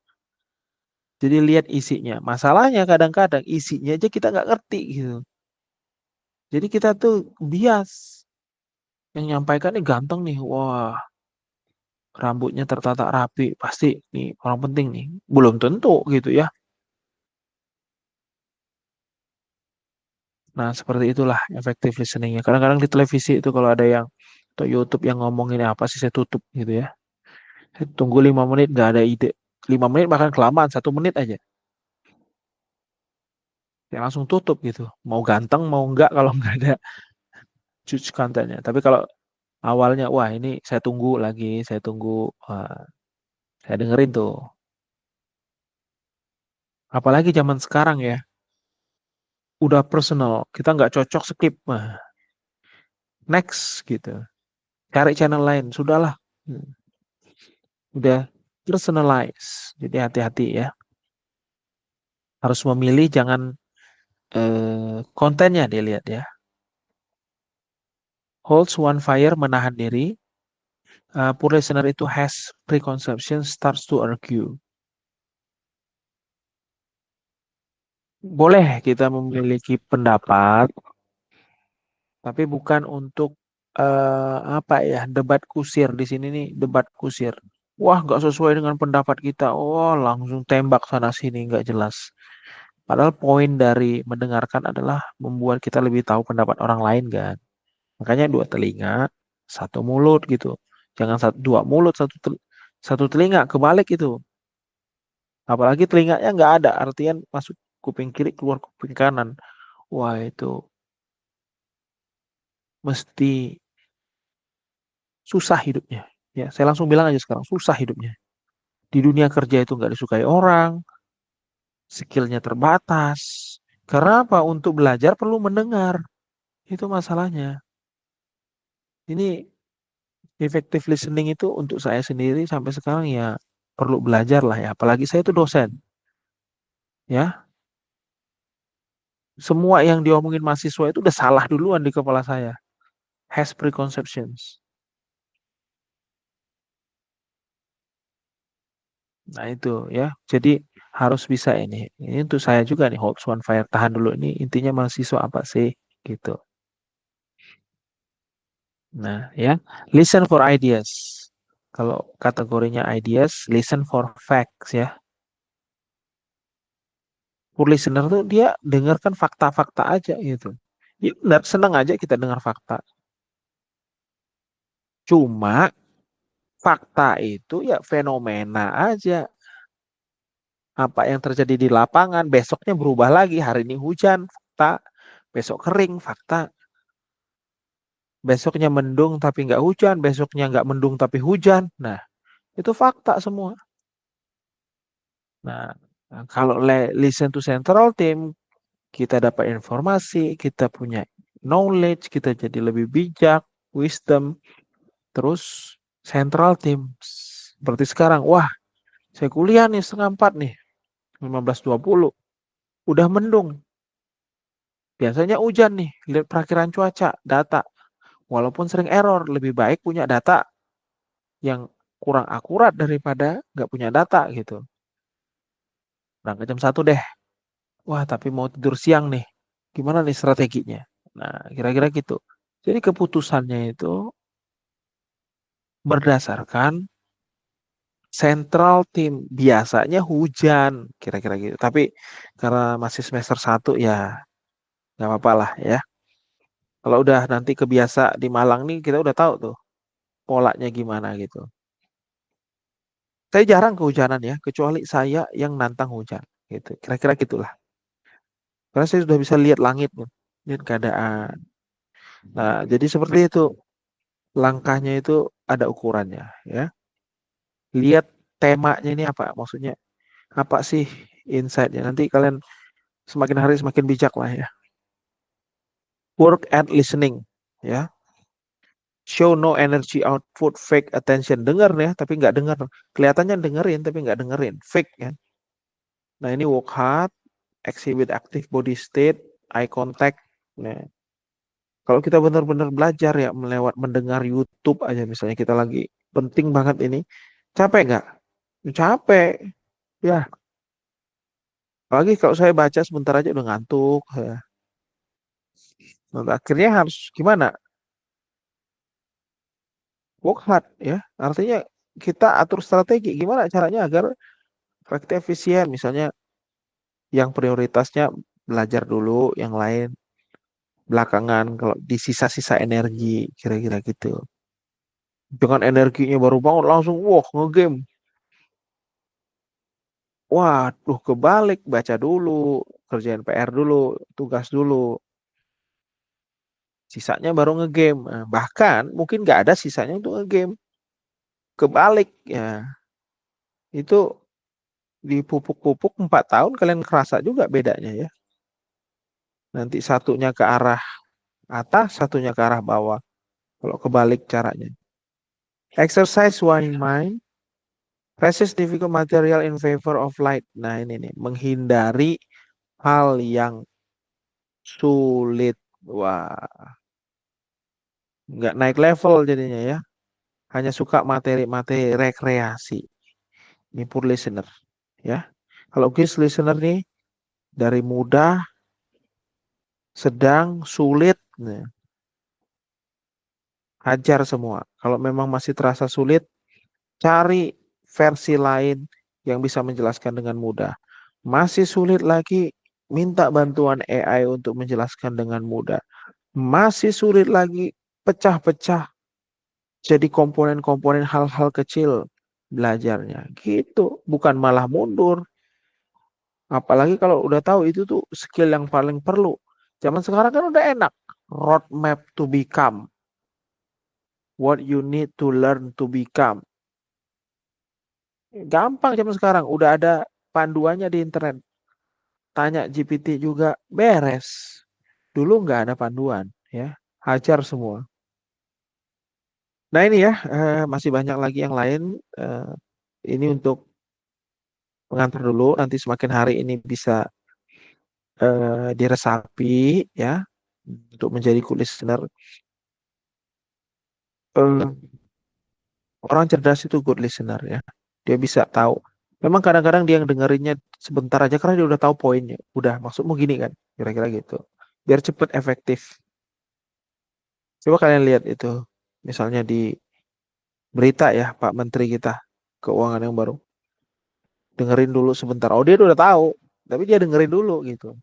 Jadi lihat isinya. Masalahnya kadang-kadang isinya aja kita nggak ngerti gitu. Jadi kita tuh bias. Yang nyampaikan ini ganteng nih, wah rambutnya tertata rapi, pasti nih orang penting nih. Belum tentu gitu ya. Nah, seperti itulah effective listeningnya. Kadang-kadang di televisi itu kalau ada yang atau YouTube yang ngomongin apa sih saya tutup gitu ya. Saya tunggu 5 menit nggak ada ide. 5 menit bahkan kelamaan 1 menit aja. Saya langsung tutup gitu. Mau ganteng mau enggak kalau nggak ada cuci kontennya. Tapi kalau awalnya wah ini saya tunggu lagi, saya tunggu, wah, saya dengerin tuh. Apalagi zaman sekarang ya, udah personal. Kita nggak cocok skip. Nah, next gitu. Cari channel lain, sudahlah. Hmm, Udah personalize. Jadi hati-hati ya. Harus memilih, jangan kontennya dilihat ya. Holds one fire, menahan diri. Poor listener itu has preconception, starts to argue. Boleh kita memiliki pendapat, tapi bukan untuk apa ya, debat kusir di sini nih, debat kusir. Wah, nggak sesuai dengan pendapat kita. Oh, langsung tembak sana sini nggak jelas. Padahal poin dari mendengarkan adalah membuat kita lebih tahu pendapat orang lain kan. Makanya dua telinga, satu mulut gitu. Jangan dua mulut, satu telinga, kebalik itu. Apalagi telinganya nggak ada, artian masuk kuping kiri, keluar kuping kanan. Wah, itu mesti susah hidupnya. Ya, saya langsung bilang aja sekarang, susah hidupnya. Di dunia kerja itu nggak disukai orang, skillnya terbatas. Karena apa? Untuk belajar perlu mendengar. Itu masalahnya. Ini effective listening itu untuk saya sendiri sampai sekarang ya perlu belajar lah ya. Apalagi saya itu dosen. Ya, semua yang diomongin mahasiswa itu udah salah duluan di kepala saya. Has preconceptions. Nah itu ya. Jadi harus bisa ini. Ini untuk saya juga nih, Holds One Fire, tahan dulu. Ini intinya mahasiswa apa sih? Gitu. Nah ya, listen for ideas. Kalau kategorinya ideas, listen for facts ya. Poor listener tuh dia dengarkan fakta-fakta aja gitu. Ya benar, senang aja kita dengar fakta. Cuma fakta itu ya fenomena aja. Apa yang terjadi di lapangan, besoknya berubah lagi. Hari ini hujan, fakta. Besok kering, fakta. Besoknya mendung tapi nggak hujan. Besoknya nggak mendung tapi hujan. Nah, itu fakta semua. Nah, kalau listen to central team, kita dapat informasi, kita punya knowledge, kita jadi lebih bijak, wisdom. Terus central team. Seperti sekarang, wah, saya kuliah nih setengah 4 nih, 15.20. Udah mendung. Biasanya hujan nih, lihat perakiran cuaca, data. Walaupun sering error, lebih baik punya data yang kurang akurat daripada nggak punya data gitu. Berangkat jam 1 deh. Wah, tapi mau tidur siang nih. Gimana nih strateginya? Nah, kira-kira gitu. Jadi keputusannya itu berdasarkan central team. Biasanya hujan, kira-kira gitu. Tapi karena masih semester 1 ya nggak apa-apa lah ya. Kalau udah nanti kebiasa di Malang nih, kita udah tahu tuh polanya gimana gitu. Saya jarang kehujanan ya, kecuali saya yang nantang hujan gitu. Kira-kira gitulah. Karena saya sudah bisa lihat langit, nih, lihat keadaan. Nah, jadi seperti itu. Langkahnya itu ada ukurannya ya. Lihat temanya ini apa, maksudnya apa sih insight-nya. Nanti kalian semakin hari semakin bijak lah ya. Work at listening ya. Show no energy output, fake attention. Dengar ya, tapi nggak dengar. Kelihatannya dengerin, tapi nggak dengerin. Fake ya. Nah ini work hard, exhibit active body state, eye contact. Nah, kalau kita benar-benar belajar ya melewat mendengar YouTube aja misalnya kita lagi penting banget ini, capek nggak? Capek. Ya, apalagi kalau saya baca sebentar aja udah ngantuk. Ya. Nah, akhirnya harus gimana? Work hard ya. Artinya kita atur strategi gimana caranya agar efektif efisien. Misalnya yang prioritasnya belajar dulu, yang lain belakangan kalau di sisa-sisa energi kira-kira gitu. Dengan energinya baru bangun langsung wah ngegame. Waduh kebalik baca dulu, kerjain PR dulu, tugas dulu. Sisanya baru ngegame. Nah, bahkan mungkin nggak ada sisanya untuk ngegame. Kebalik ya. Itu dipupuk-pupuk 4 tahun kalian kerasa juga bedanya ya. Nanti satunya ke arah atas, satunya ke arah bawah. Kalau kebalik caranya. Exercise one mind, resist difficult material in favor of light. Nah ini nih, menghindari hal yang sulit. Wah, nggak naik level jadinya ya. Hanya suka materi-materi rekreasi. Ini poor listener ya. Kalau guys listener nih dari mudah, sedang, sulit, nah, hajar semua. Kalau memang masih terasa sulit, cari versi lain yang bisa menjelaskan dengan mudah. Masih sulit lagi, minta bantuan AI untuk menjelaskan dengan mudah. Masih sulit lagi, pecah-pecah jadi komponen-komponen hal-hal kecil belajarnya. Gitu, bukan malah mundur. Apalagi kalau udah tahu itu tuh skill yang paling perlu. Zaman sekarang kan udah enak. Roadmap to become. What you need to learn to become. Gampang zaman sekarang. Udah ada panduannya di internet. Tanya GPT juga beres. Dulu nggak ada panduan ya. Hajar semua. Nah ini ya, masih banyak lagi yang lain. Eh, ini untuk pengantar dulu. Nanti semakin hari ini bisa diresapi ya. Untuk menjadi good listener. Eh, Orang cerdas itu good listener ya. Dia bisa tahu. Memang kadang-kadang dia yang dengerinnya sebentar aja karena dia udah tahu poinnya. Udah maksudmu gini kan. Kira-kira gitu. Biar cepet efektif. Coba kalian lihat itu. Misalnya di berita ya Pak Menteri kita. Keuangan yang baru. Dengerin dulu sebentar. Oh dia udah tahu. Tapi dia dengerin dulu gitu.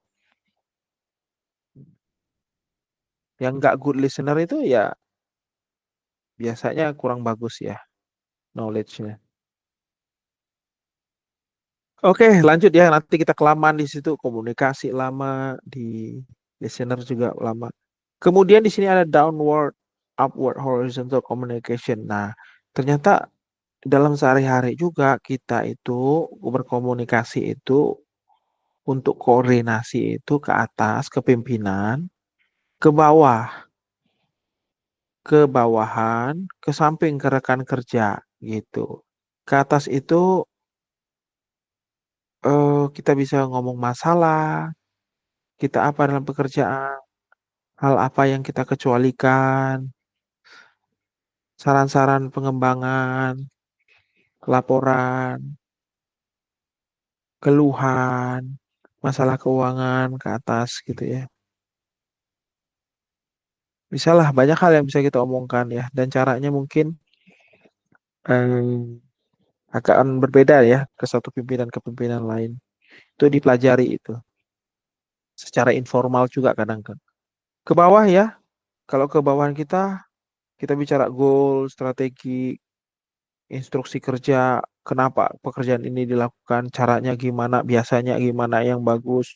Yang nggak good listener itu ya biasanya kurang bagus ya knowledge-nya. Oke, lanjut ya. Nanti kita kelamaan di situ, komunikasi lama, di listener juga lama. Kemudian di sini ada downward, upward, horizontal communication. Nah, ternyata dalam sehari-hari juga kita itu berkomunikasi itu untuk koordinasi itu ke atas, ke pimpinan, ke bawah, ke bawahan, ke samping ke rekan kerja gitu. Ke atas itu kita bisa ngomong masalah, kita apa dalam pekerjaan, hal apa yang kita kecualikan, saran-saran pengembangan, laporan, keluhan, masalah keuangan ke atas gitu ya. Bisalah banyak hal yang bisa kita omongkan ya dan caranya mungkin eh, akan berbeda ya ke satu pimpinan ke pimpinan lain. Itu dipelajari itu secara informal juga kadang kan. Ke bawah ya, kalau ke bawahan kita bicara goal, strategi, instruksi kerja, kenapa pekerjaan ini dilakukan, caranya gimana, biasanya gimana yang bagus,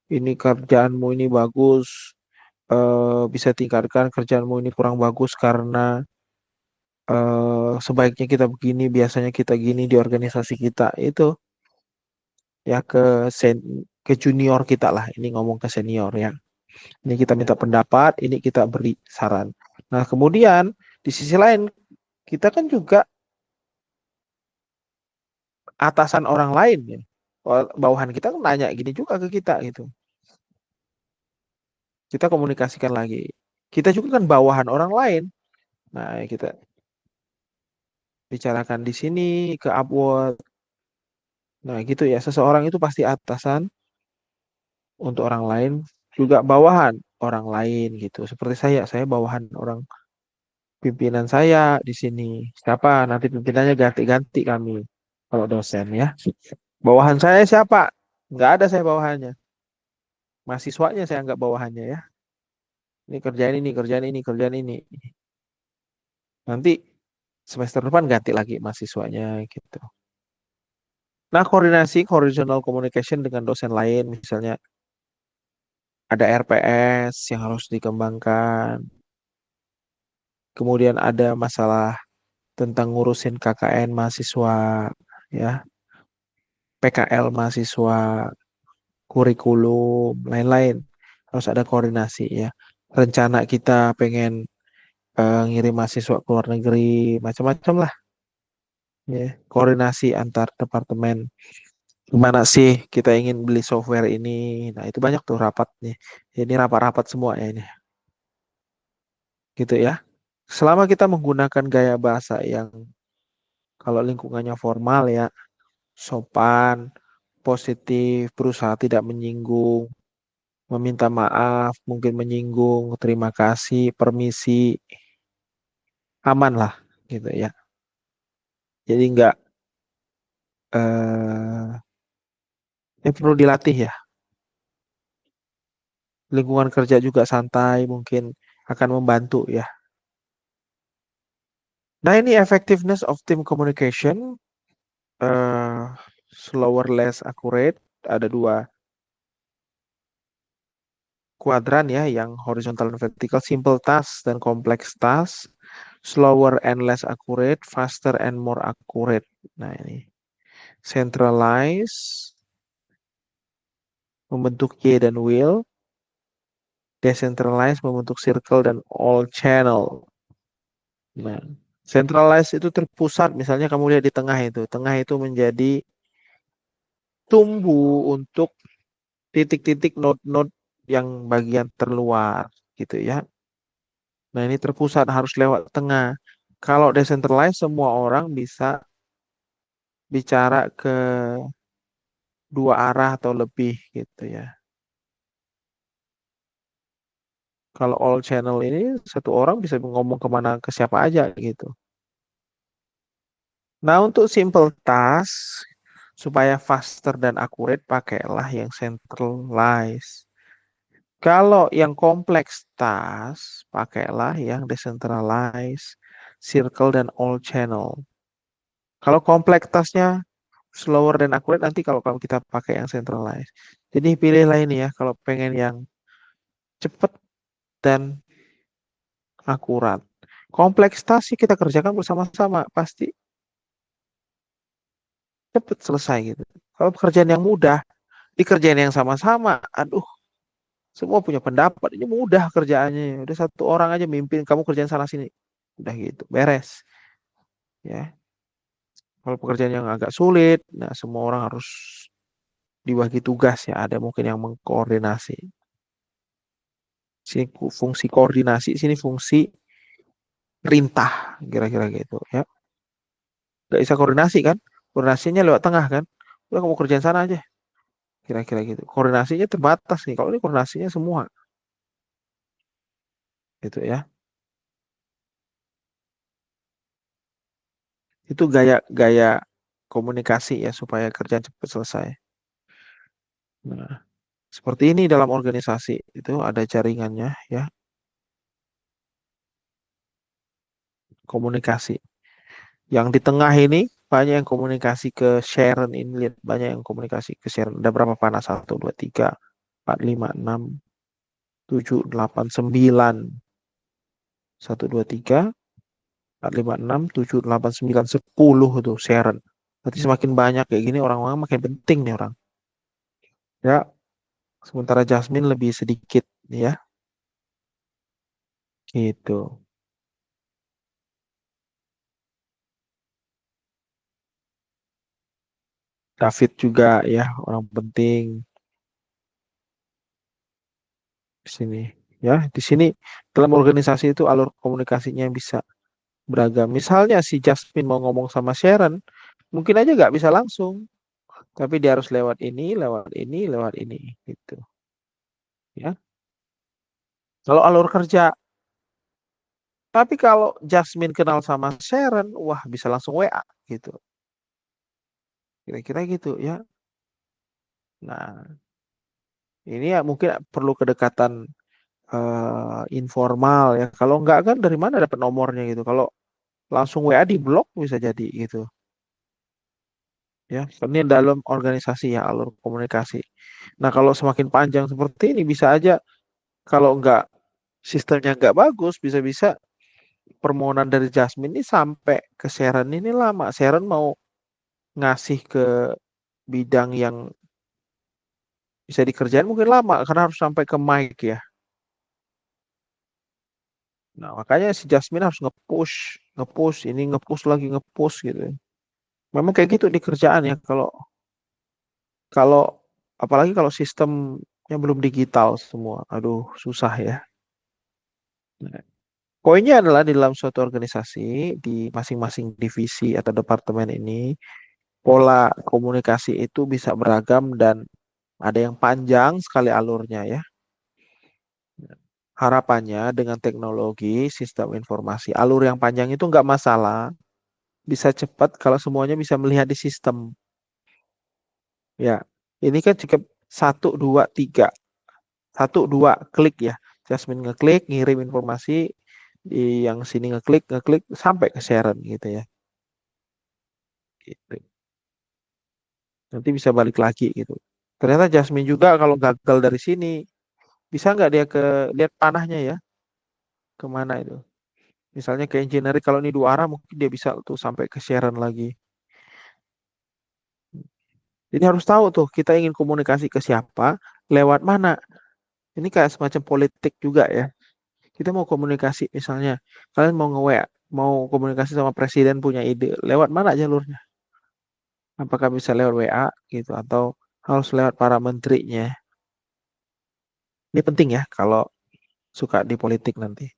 ini kerjaanmu ini bagus, bisa tingkatkan kerjaanmu ini kurang bagus karena sebaiknya kita begini, biasanya kita gini di organisasi kita itu ya ke junior kita lah, ini ngomong ke senior ya. Ini kita minta pendapat, ini kita beri saran. Nah, kemudian di sisi lain kita kan juga atasan orang lain ya. Bawahan kita kan nanya gini juga ke kita gitu. Kita komunikasikan lagi. Kita juga kan bawahan orang lain. Nah, kita bicarakan di sini ke Upwork. Nah, gitu ya. Seseorang itu pasti atasan untuk orang lain, juga bawahan orang lain gitu. Seperti saya bawahan orang. pimpinan saya di sini. Siapa? Nanti pimpinannya ganti-ganti kami. Kalau dosen ya. Bawahan saya siapa? Nggak ada saya bawahannya. Mahasiswanya saya nggak bawahannya ya. Ini kerjaan ini, kerjaan ini, kerjaan ini. Nanti semester depan ganti lagi mahasiswanya gitu. Nah, koordinasi horizontal communication dengan dosen lain, misalnya ada RPS yang harus dikembangkan. Kemudian ada masalah tentang ngurusin KKN mahasiswa, ya, PKL mahasiswa, kurikulum, lain-lain. Harus ada koordinasi ya. Rencana kita pengen ngirim mahasiswa ke luar negeri, macam-macam lah. Ya. Koordinasi antar departemen. Gimana sih kita ingin beli software ini? Nah, itu banyak tuh rapat nih. Ini rapat-rapat semua ya ini. Gitu ya. Selama kita menggunakan gaya bahasa yang kalau lingkungannya formal ya, sopan, positif, berusaha tidak menyinggung, meminta maaf, mungkin menyinggung, terima kasih, permisi, aman lah gitu ya. Jadi nggak ini perlu dilatih ya. Lingkungan kerja juga santai mungkin akan membantu ya. Nah ini effectiveness of team communication, eh slower, less accurate. Ada dua kuadran ya, yang horizontal dan vertical, simple task dan complex task, slower and less accurate, faster and more accurate. Nah ini centralize, membentuk Y dan wheel, decentralize, membentuk circle dan all channel. Nah, centralize itu terpusat, misalnya kamu lihat di tengah itu menjadi tumbu untuk titik-titik node-node yang bagian terluar gitu ya. Nah, ini terpusat harus lewat tengah. Kalau decentralized semua orang bisa bicara ke dua arah atau lebih gitu ya. Kalau all channel ini satu orang bisa ngomong kemana ke siapa aja gitu. Nah, untuk simple task supaya faster dan accurate pakailah yang centralized. Kalau yang kompleks task pakailah yang decentralized, circle dan all channel. Kalau kompleks tasknya slower dan accurate nanti kalau kita pakai yang centralized. Jadi pilihlah ini ya kalau pengen yang cepat dan akurat. Kompleks task sih kita kerjakan bersama-sama, pasti cepat selesai gitu. Kalau pekerjaan yang mudah, dikerjain yang sama-sama, aduh, semua punya pendapat. Ini mudah kerjaannya, udah satu orang aja mimpin, kamu kerjaan sana sini, udah gitu, beres. Ya, kalau pekerjaan yang agak sulit, nah semua orang harus dibagi tugas ya. Ada mungkin yang mengkoordinasi. Sini fungsi koordinasi, sini fungsi perintah, kira-kira gitu ya. Nggak bisa koordinasi kan? Koordinasinya lewat tengah kan? Udah kamu kerjaan sana aja, kira-kira gitu. Koordinasinya terbatas nih. Kalau ini koordinasinya semua, gitu ya. Itu gaya-gaya komunikasi ya supaya kerjaan cepat selesai. Nah, seperti ini dalam organisasi itu ada jaringannya ya, komunikasi. Yang di tengah ini banyak yang komunikasi ke Sharon ini, lihat banyak yang komunikasi ke Sharon. Ada berapa panah? Satu, dua, tiga, empat, lima, enam, tujuh, delapan, sembilan. Satu, dua, tiga, empat, lima, enam, tujuh, delapan, sembilan, sepuluh tuh Sharon. Berarti semakin banyak kayak gini orang-orang makin penting nih orang. Ya, sementara Jasmine lebih sedikit ya, gitu. David juga ya orang penting di sini. Ya, di sini dalam organisasi itu alur komunikasinya bisa beragam. Misalnya si Jasmine mau ngomong sama Sharon, mungkin aja nggak bisa langsung, tapi dia harus lewat ini, lewat ini, lewat ini, gitu. Ya. Kalau alur kerja Tapi kalau Jasmine kenal sama Sharon, wah bisa langsung WA gitu. Kira-kira gitu ya. Nah, ini ya mungkin perlu kedekatan informal ya. Kalau enggak kan dari mana dapat nomornya gitu. Kalau langsung WA di blok bisa jadi gitu. Ya, ini dalam organisasi ya alur komunikasi. Nah, kalau semakin panjang seperti ini bisa aja kalau enggak sistemnya enggak bagus, bisa-bisa permohonan dari Jasmine ini sampai ke Sharon ini lama. Sharon mau ngasih ke bidang yang bisa dikerjain mungkin lama karena harus sampai ke Mike ya. Nah, makanya si Jasmine harus nge-push, nge-push ini nge-push lagi nge-push gitu. Memang kayak gitu di kerjaan ya. Kalau kalau apalagi kalau sistemnya belum digital semua. Aduh, susah ya. Nah, poinnya adalah di dalam suatu organisasi di masing-masing divisi atau departemen ini pola komunikasi itu bisa beragam dan ada yang panjang sekali alurnya ya. Harapannya dengan teknologi sistem informasi alur yang panjang itu nggak masalah, bisa cepat kalau semuanya bisa melihat di sistem. Ya, ini kan cukup satu dua tiga, satu dua klik ya. Jasmine ngeklik, ngirim informasi, di yang sini ngeklik, ngeklik sampai ke Sharon gitu ya. Gitu. Nanti bisa balik lagi gitu. Ternyata Jasmine juga kalau gagal dari sini, bisa nggak dia ke lihat panahnya ya, kemana itu? Misalnya ke engineering kalau ini dua arah mungkin dia bisa tuh sampai ke Sharon lagi. Jadi harus tahu tuh kita ingin komunikasi ke siapa, lewat mana. Ini kayak semacam politik juga ya. Kita mau komunikasi misalnya, kalian mau nge-WA, mau komunikasi sama presiden punya ide, lewat mana jalurnya? Apakah bisa lewat WA gitu atau harus lewat para menterinya? Ini penting ya kalau suka di politik nanti.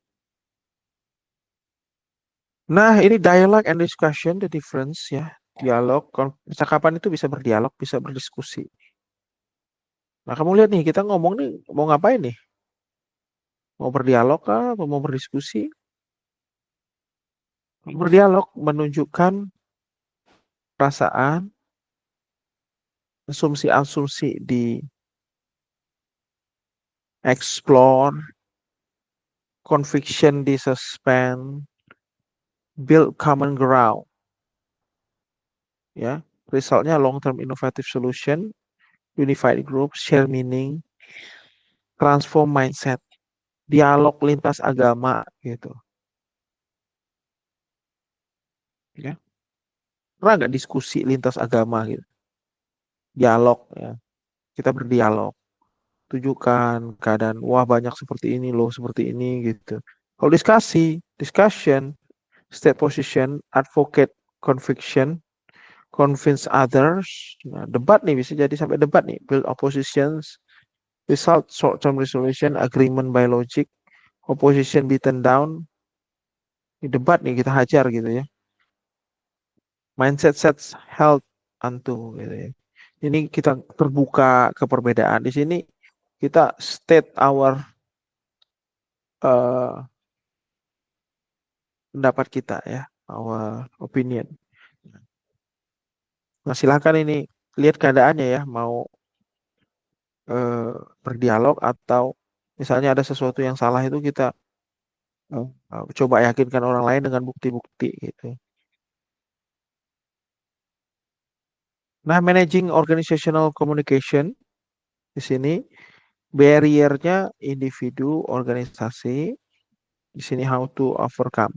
Nah, ini dialogue and discussion, the difference ya. Dialog, percakapan itu bisa berdialog, bisa berdiskusi. Nah, kamu lihat nih, kita ngomong nih, mau ngapain nih? Mau berdialog kah? Atau mau berdiskusi? Berdialog menunjukkan perasaan, asumsi-asumsi di explore, conviction di suspend, build common ground, ya. Resultnya long term innovative solution, unified group, share meaning, transform mindset, dialog lintas agama gitu, ya. Pernah nggak diskusi lintas agama gitu? Dialog ya. Kita berdialog, tunjukkan keadaan wah banyak seperti ini loh, seperti ini gitu. Kalau diskusi, discussion, state position, advocate conviction, convince others. Nah, debat nih bisa jadi sampai debat nih. Build oppositions, result short-term resolution, agreement by logic, opposition beaten down. Ini debat nih kita hajar gitu ya. Mindset sets health unto gitu ya. Ini kita terbuka ke perbedaan. Di sini kita state our uh, pendapat kita ya, our opinion. Nah, silakan ini lihat keadaannya ya, mau eh, berdialog atau misalnya ada sesuatu yang salah itu kita coba yakinkan orang lain dengan bukti-bukti gitu. Nah, managing organizational communication di sini barriernya individu, organisasi. Di sini how to overcome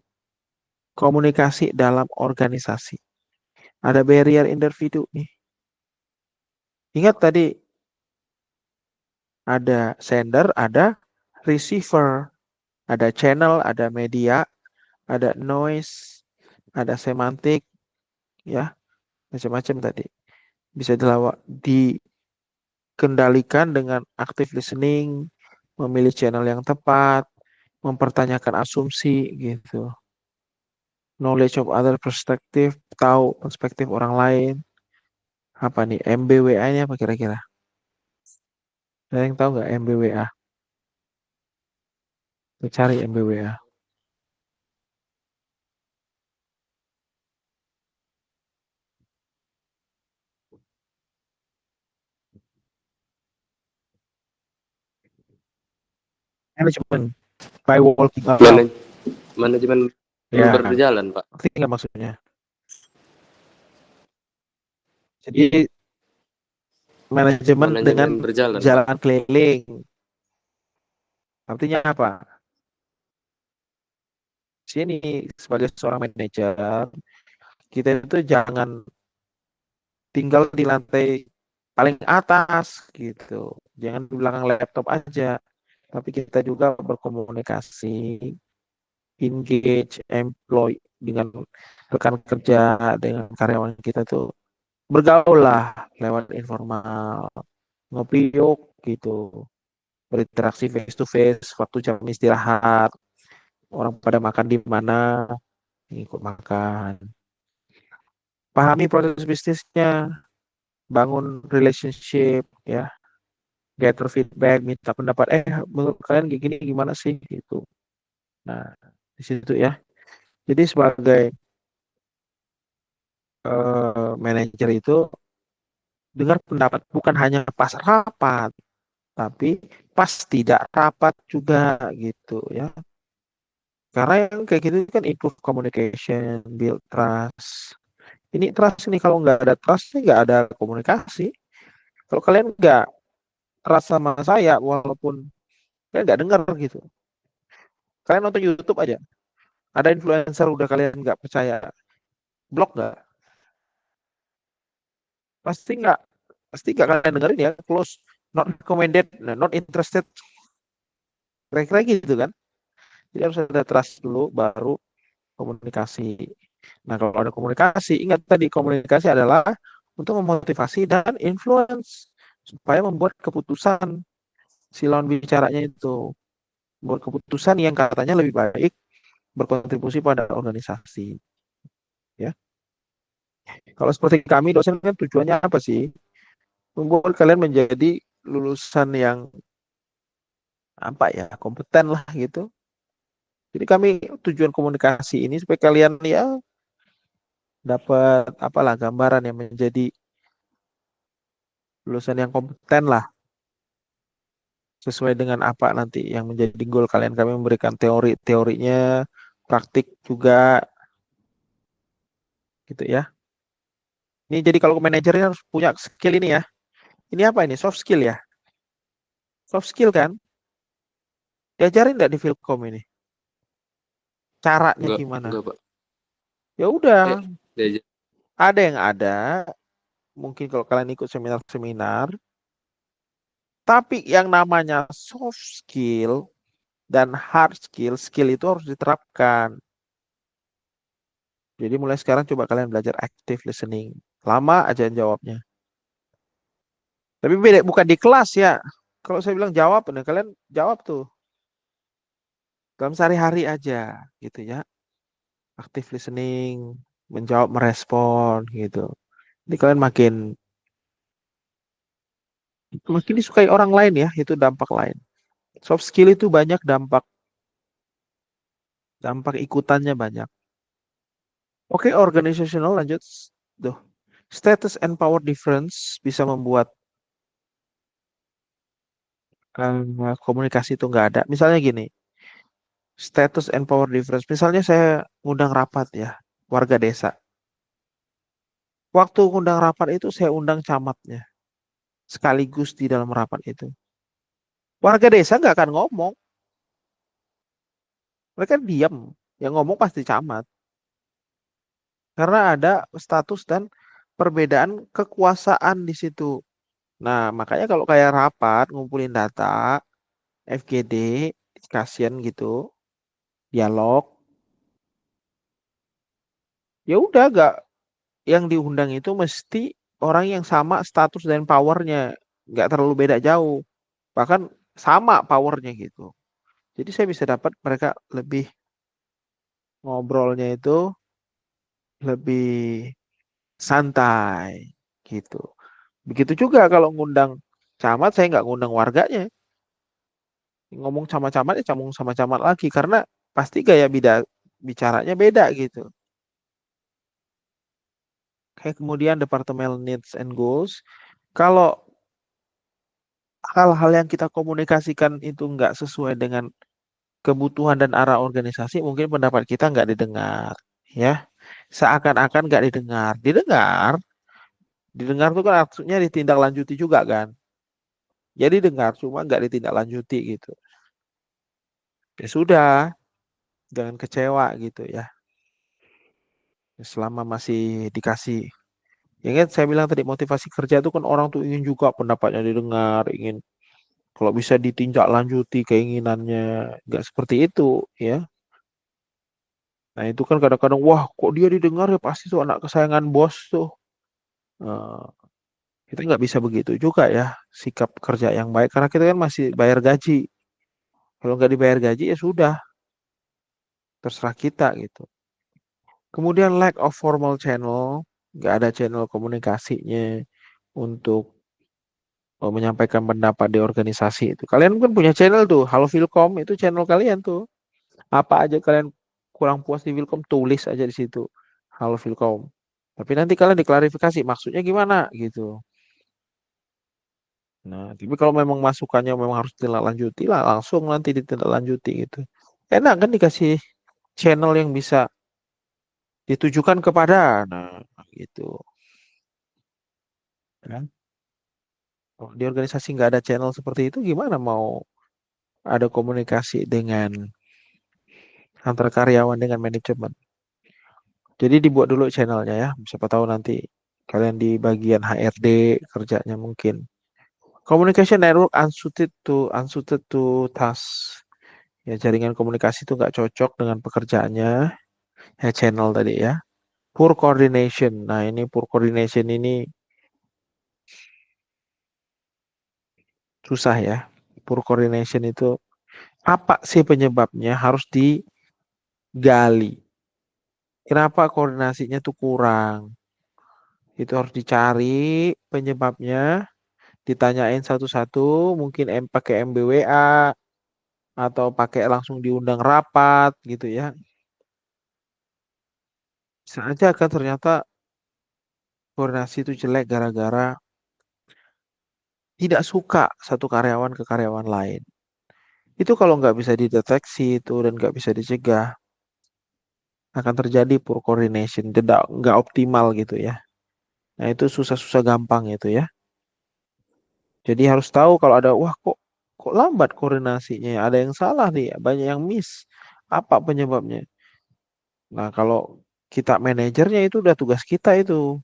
komunikasi dalam organisasi. Ada barrier individu nih. Ingat tadi ada sender, ada receiver, ada channel, ada media, ada noise, ada semantik, ya macam-macam tadi. Bisa dikendalikan dengan active listening, memilih channel yang tepat, mempertanyakan asumsi gitu. Knowledge of other perspective, tahu perspektif orang lain. Apa nih MBWA-nya apa kira-kira? Ada yang tahu nggak MBWA? Cari MBWA. Manajemen by walking around. Mana- Manajemen Ya, berjalan, Pak. ngerti nggak maksudnya? Jadi manajemen dengan Manajemen berjalan, Pak. jalan keliling. Artinya apa? Sini sebagai seorang manajer, kita itu jangan tinggal di lantai paling atas gitu. Jangan di belakang laptop aja, tapi kita juga berkomunikasi, engage employee dengan rekan kerja, dengan karyawan kita tuh bergaul lah lewat informal, ngopi yuk gitu, berinteraksi face to face waktu jam istirahat, orang pada makan di mana, ikut makan, pahami proses bisnisnya, bangun relationship ya, gather feedback, minta pendapat, menurut kalian kayak gini gimana sih gitu. Nah, di situ ya. Jadi sebagai manajer itu dengar pendapat bukan hanya pas rapat, tapi pas tidak rapat juga gitu ya. Karena yang kayak gitu kan improve communication, build trust. Ini trust nih, kalau nggak ada trust nih nggak ada komunikasi. Kalau kalian nggak trust sama saya, walaupun kalian nggak dengar gitu. Kalian nonton YouTube aja, ada influencer udah kalian nggak percaya, blok nggak? Pasti nggak, pasti nggak kalian dengerin ya, close, not recommended, nah, not interested, kira-kira gitu kan. Jadi harus ada trust dulu, baru komunikasi. Nah, kalau ada komunikasi, ingat tadi komunikasi adalah untuk memotivasi dan influence supaya membuat keputusan si lawan bicaranya itu, buat keputusan yang katanya lebih baik berkontribusi pada organisasi. Ya, kalau seperti kami dosen kan tujuannya apa sih? Membuat kalian menjadi lulusan yang apa ya, kompeten lah gitu. Jadi kami tujuan komunikasi ini supaya kalian ya dapat apalah gambaran yang menjadi lulusan yang kompeten lah, sesuai dengan apa nanti yang menjadi goal kalian. Kami memberikan teorinya, praktik juga gitu ya. Ini jadi kalau manajernya harus punya skill ini ya. Ini apa ini? Soft skill ya. Soft skill kan? Diajarin nggak di Filkom ini? Caranya gimana? Enggak, Pak. Ya udah, Diajar. ada yang ada. Mungkin kalau kalian ikut seminar-seminar, tapi yang namanya soft skill dan hard skill, skill itu harus diterapkan. Jadi mulai sekarang coba kalian belajar active listening. Lama aja jawabnya. Tapi beda, bukan di kelas ya. Kalau saya bilang jawab, nah kalian jawab tuh dalam sehari-hari aja gitu ya. Active listening, menjawab, merespon gitu. Jadi kalian makin makin disukai orang lain ya, itu dampak lain. Soft skill itu banyak dampak, dampak ikutannya banyak. Oke, organizational lanjut. Tuh. Status and power difference bisa membuat komunikasi itu nggak ada. Misalnya gini, status and power difference. Misalnya saya ngundang rapat ya, warga desa. Waktu ngundang rapat itu saya undang camatnya sekaligus di dalam rapat itu. Warga desa nggak akan ngomong, mereka diam. Yang ngomong pasti camat, karena ada status dan perbedaan kekuasaan di situ. Nah, makanya kalau kayak rapat, ngumpulin data, FGD, discussion gitu, dialog, ya udah gak, yang diundang itu mesti orang yang sama status dan powernya, nggak terlalu beda jauh, bahkan sama powernya gitu. Jadi saya bisa dapat mereka lebih ngobrolnya itu lebih santai gitu. Begitu juga kalau ngundang camat, saya nggak ngundang warganya. Ngomong sama camat ya ngomong sama camat lagi, karena pasti gaya bicaranya beda gitu. Kayak kemudian departemen needs and goals. Kalau hal-hal yang kita komunikasikan itu nggak sesuai dengan kebutuhan dan arah organisasi, mungkin pendapat kita nggak didengar, ya. Seakan-akan nggak didengar. Didengar, didengar itu kan artinya ditindaklanjuti juga kan. Jadi dengar, cuma nggak ditindaklanjuti gitu. Ya sudah, jangan kecewa gitu ya. Selama masih dikasih. Ya kan saya bilang tadi motivasi kerja itu kan orang tuh ingin juga pendapatnya didengar, ingin kalau bisa ditindaklanjuti keinginannya. Nggak seperti itu ya. Nah itu kan kadang-kadang, wah kok dia didengar ya pasti tuh anak kesayangan bos tuh. Eh, kita nggak bisa begitu juga ya sikap kerja yang baik karena kita kan masih bayar gaji. Kalau nggak dibayar gaji ya sudah terserah kita gitu. Kemudian lack of formal channel, nggak ada channel komunikasinya untuk menyampaikan pendapat di organisasi itu. Kalian kan punya channel tuh, Halo Vilkom itu channel kalian tuh. Apa aja kalian kurang puas di Vilkom tulis aja di situ, Halo Vilkom. Tapi nanti kalian diklarifikasi maksudnya gimana gitu. Nah, tapi kalau memang masukannya memang harus ditindaklanjuti lah, langsung nanti ditindaklanjuti gitu. Enak kan dikasih channel yang bisa ditujukan kepada, nah gitu. Kan? Kalau di organisasi nggak ada channel seperti itu, gimana mau ada komunikasi dengan antara karyawan dengan manajemen? Jadi dibuat dulu channelnya ya, siapa tahu nanti kalian di bagian HRD kerjanya mungkin. Communication network unsuited to task. Ya jaringan komunikasi itu nggak cocok dengan pekerjaannya. Ya channel tadi ya. Poor coordination. Nah ini poor coordination ini susah ya. Poor coordination itu apa sih penyebabnya harus digali. Kenapa koordinasinya tuh kurang? Itu harus dicari penyebabnya, ditanyain satu-satu, mungkin pakai MBWA atau pakai langsung diundang rapat gitu ya. Bisa aja kan ternyata koordinasi itu jelek gara-gara tidak suka satu karyawan ke karyawan lain. Itu kalau nggak bisa dideteksi itu dan nggak bisa dicegah, akan terjadi poor coordination, tidak nggak optimal gitu ya. Nah itu susah-susah gampang itu ya. Jadi harus tahu kalau ada, wah kok lambat koordinasinya, ya? Ada yang salah nih, banyak yang miss. Apa penyebabnya? Nah kalau kita manajernya itu udah tugas kita itu.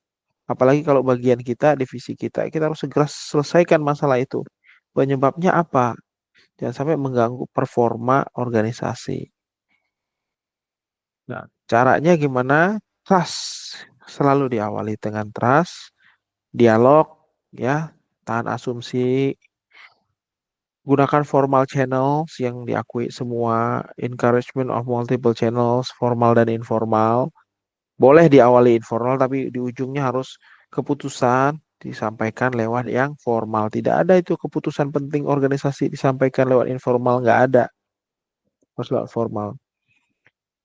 Apalagi kalau bagian kita, divisi kita harus segera selesaikan masalah itu. Penyebabnya apa? Jangan sampai mengganggu performa organisasi. Nah, caranya gimana? Trust. Selalu diawali dengan trust, dialog, ya, tahan asumsi, gunakan formal channels yang diakui semua, encouragement of multiple channels, formal dan informal. Boleh diawali informal, tapi di ujungnya harus keputusan disampaikan lewat yang formal. Tidak ada itu keputusan penting organisasi disampaikan lewat informal, nggak ada. Harus lewat formal.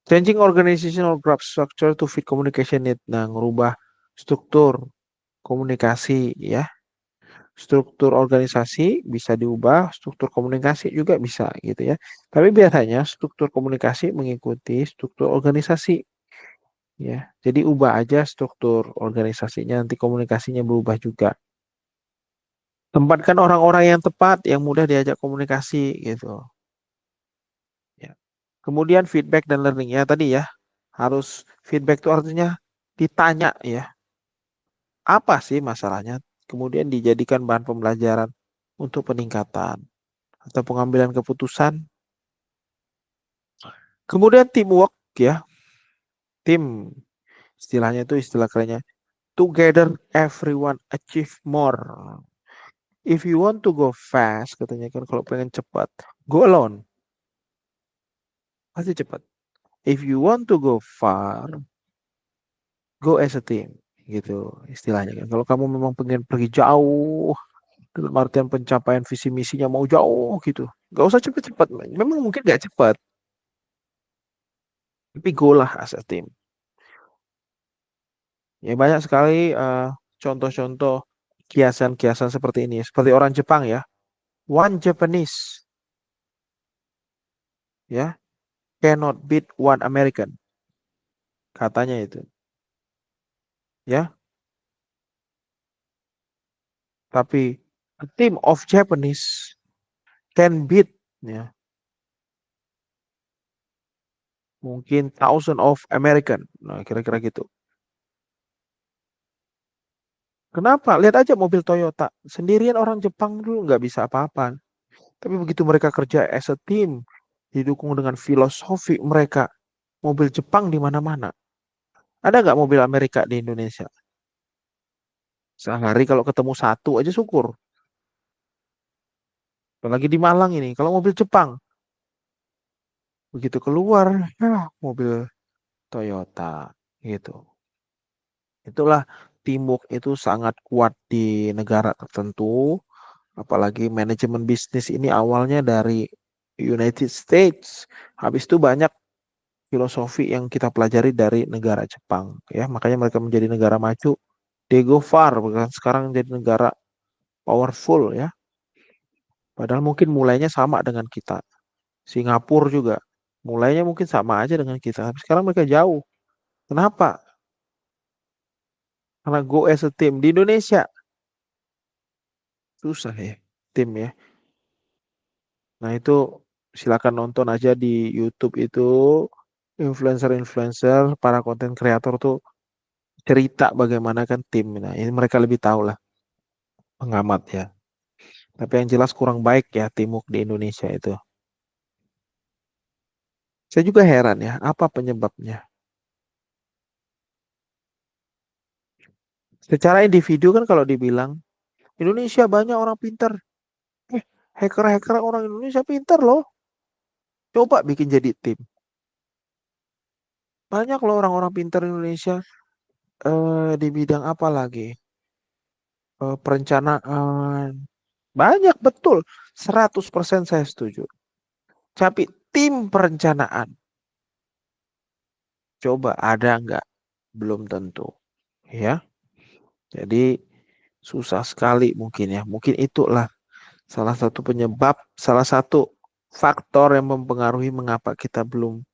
Changing organizational graph structure to fit communication need. Nah, ngerubah struktur komunikasi ya. Struktur organisasi bisa diubah, struktur komunikasi juga bisa gitu ya. Tapi biasanya struktur komunikasi mengikuti struktur organisasi ya. Jadi ubah aja struktur organisasinya, nanti komunikasinya berubah juga. Tempatkan orang-orang yang tepat, yang mudah diajak komunikasi gitu. Ya. Kemudian feedback dan learning ya tadi ya. Harus feedback itu artinya ditanya ya, apa sih masalahnya? Kemudian dijadikan bahan pembelajaran untuk peningkatan atau pengambilan keputusan. Kemudian teamwork ya, tim istilahnya itu istilah kerennya. Together everyone achieve more. If you want to go fast, katanya kan kalau pengen cepat, go alone, pasti cepat. If you want to go far, go as a team. Gitu istilahnya kan. Kalau kamu memang pengen pergi jauh, dalam artian pencapaian visi misinya mau jauh gitu. Gak usah cepet-cepet. Memang mungkin gak cepat, tapi go lah as a team. Ya banyak sekali contoh-contoh kiasan-kiasan seperti ini. Seperti orang Jepang ya. One Japanese, ya, cannot beat one American, katanya itu, ya. Tapi a team of Japanese can beat, ya, mungkin thousand of American. Nah, kira-kira gitu. Kenapa? Lihat aja mobil Toyota. Sendirian orang Jepang dulu nggak bisa apa-apa. Tapi begitu mereka kerja as a team, didukung dengan filosofi mereka, mobil Jepang di mana-mana. Ada nggak mobil Amerika di Indonesia? Sehari kalau ketemu satu aja syukur. Apalagi di Malang ini. Kalau mobil Jepang, begitu keluar, mobil Toyota gitu. Itulah teamwork itu sangat kuat di negara tertentu. Apalagi manajemen bisnis ini awalnya dari United States. Habis itu banyak filosofi yang kita pelajari dari negara Jepang. Ya, makanya mereka menjadi negara maju. They go far, bahkan sekarang jadi negara powerful ya. Padahal mungkin mulainya sama dengan kita. Singapura juga. Mulainya mungkin sama aja dengan kita. Tapi sekarang mereka jauh. Kenapa? Karena go as a team. Di Indonesia susah ya tim ya. Nah itu silakan nonton aja di YouTube itu influencer-influencer, para konten kreator tuh cerita bagaimana kan tim. Nah ini mereka lebih tahu lah pengamat ya. Tapi yang jelas kurang baik ya teamwork di Indonesia itu. Saya juga heran ya, apa penyebabnya? Secara individu kan kalau dibilang Indonesia banyak orang pintar. Eh, hacker-hacker orang Indonesia pintar loh. Coba bikin jadi tim. Banyak loh orang-orang pintar Indonesia di bidang apa lagi? Perencanaan. Banyak betul. 100% saya setuju. Tapi tim perencanaan, coba ada nggak? Belum tentu. Ya, jadi susah sekali mungkin ya. Mungkin itulah salah satu penyebab, salah satu faktor yang mempengaruhi mengapa kita belum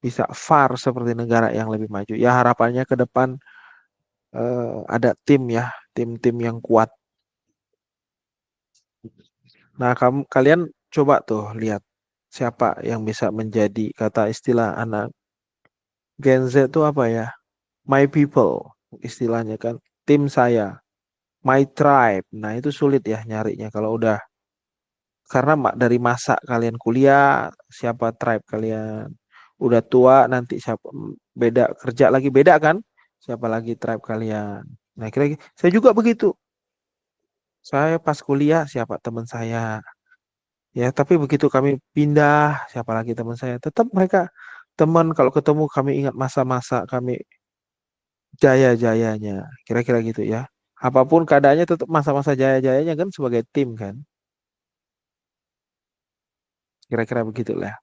bisa far seperti negara yang lebih maju. Ya harapannya ke depan ada tim ya, tim-tim yang kuat. Nah, kalian coba tuh lihat siapa yang bisa menjadi kata istilah anak Gen Z itu apa ya? My people istilahnya kan, tim saya, my tribe. Nah, itu sulit ya nyarinya kalau udah karena dari masa kalian kuliah, siapa tribe kalian. Udah tua nanti siapa beda kerja lagi beda kan? Siapa lagi tribe kalian. Nah, kira-kira saya juga begitu. Saya pas kuliah siapa teman saya. Ya, tapi begitu kami pindah, siapa lagi teman saya. Tetap mereka teman kalau ketemu kami ingat masa-masa kami jaya-jayanya. Kira-kira gitu ya. Apapun keadaannya tetap masa-masa jaya-jayanya kan sebagai tim kan. Kira-kira begitulah.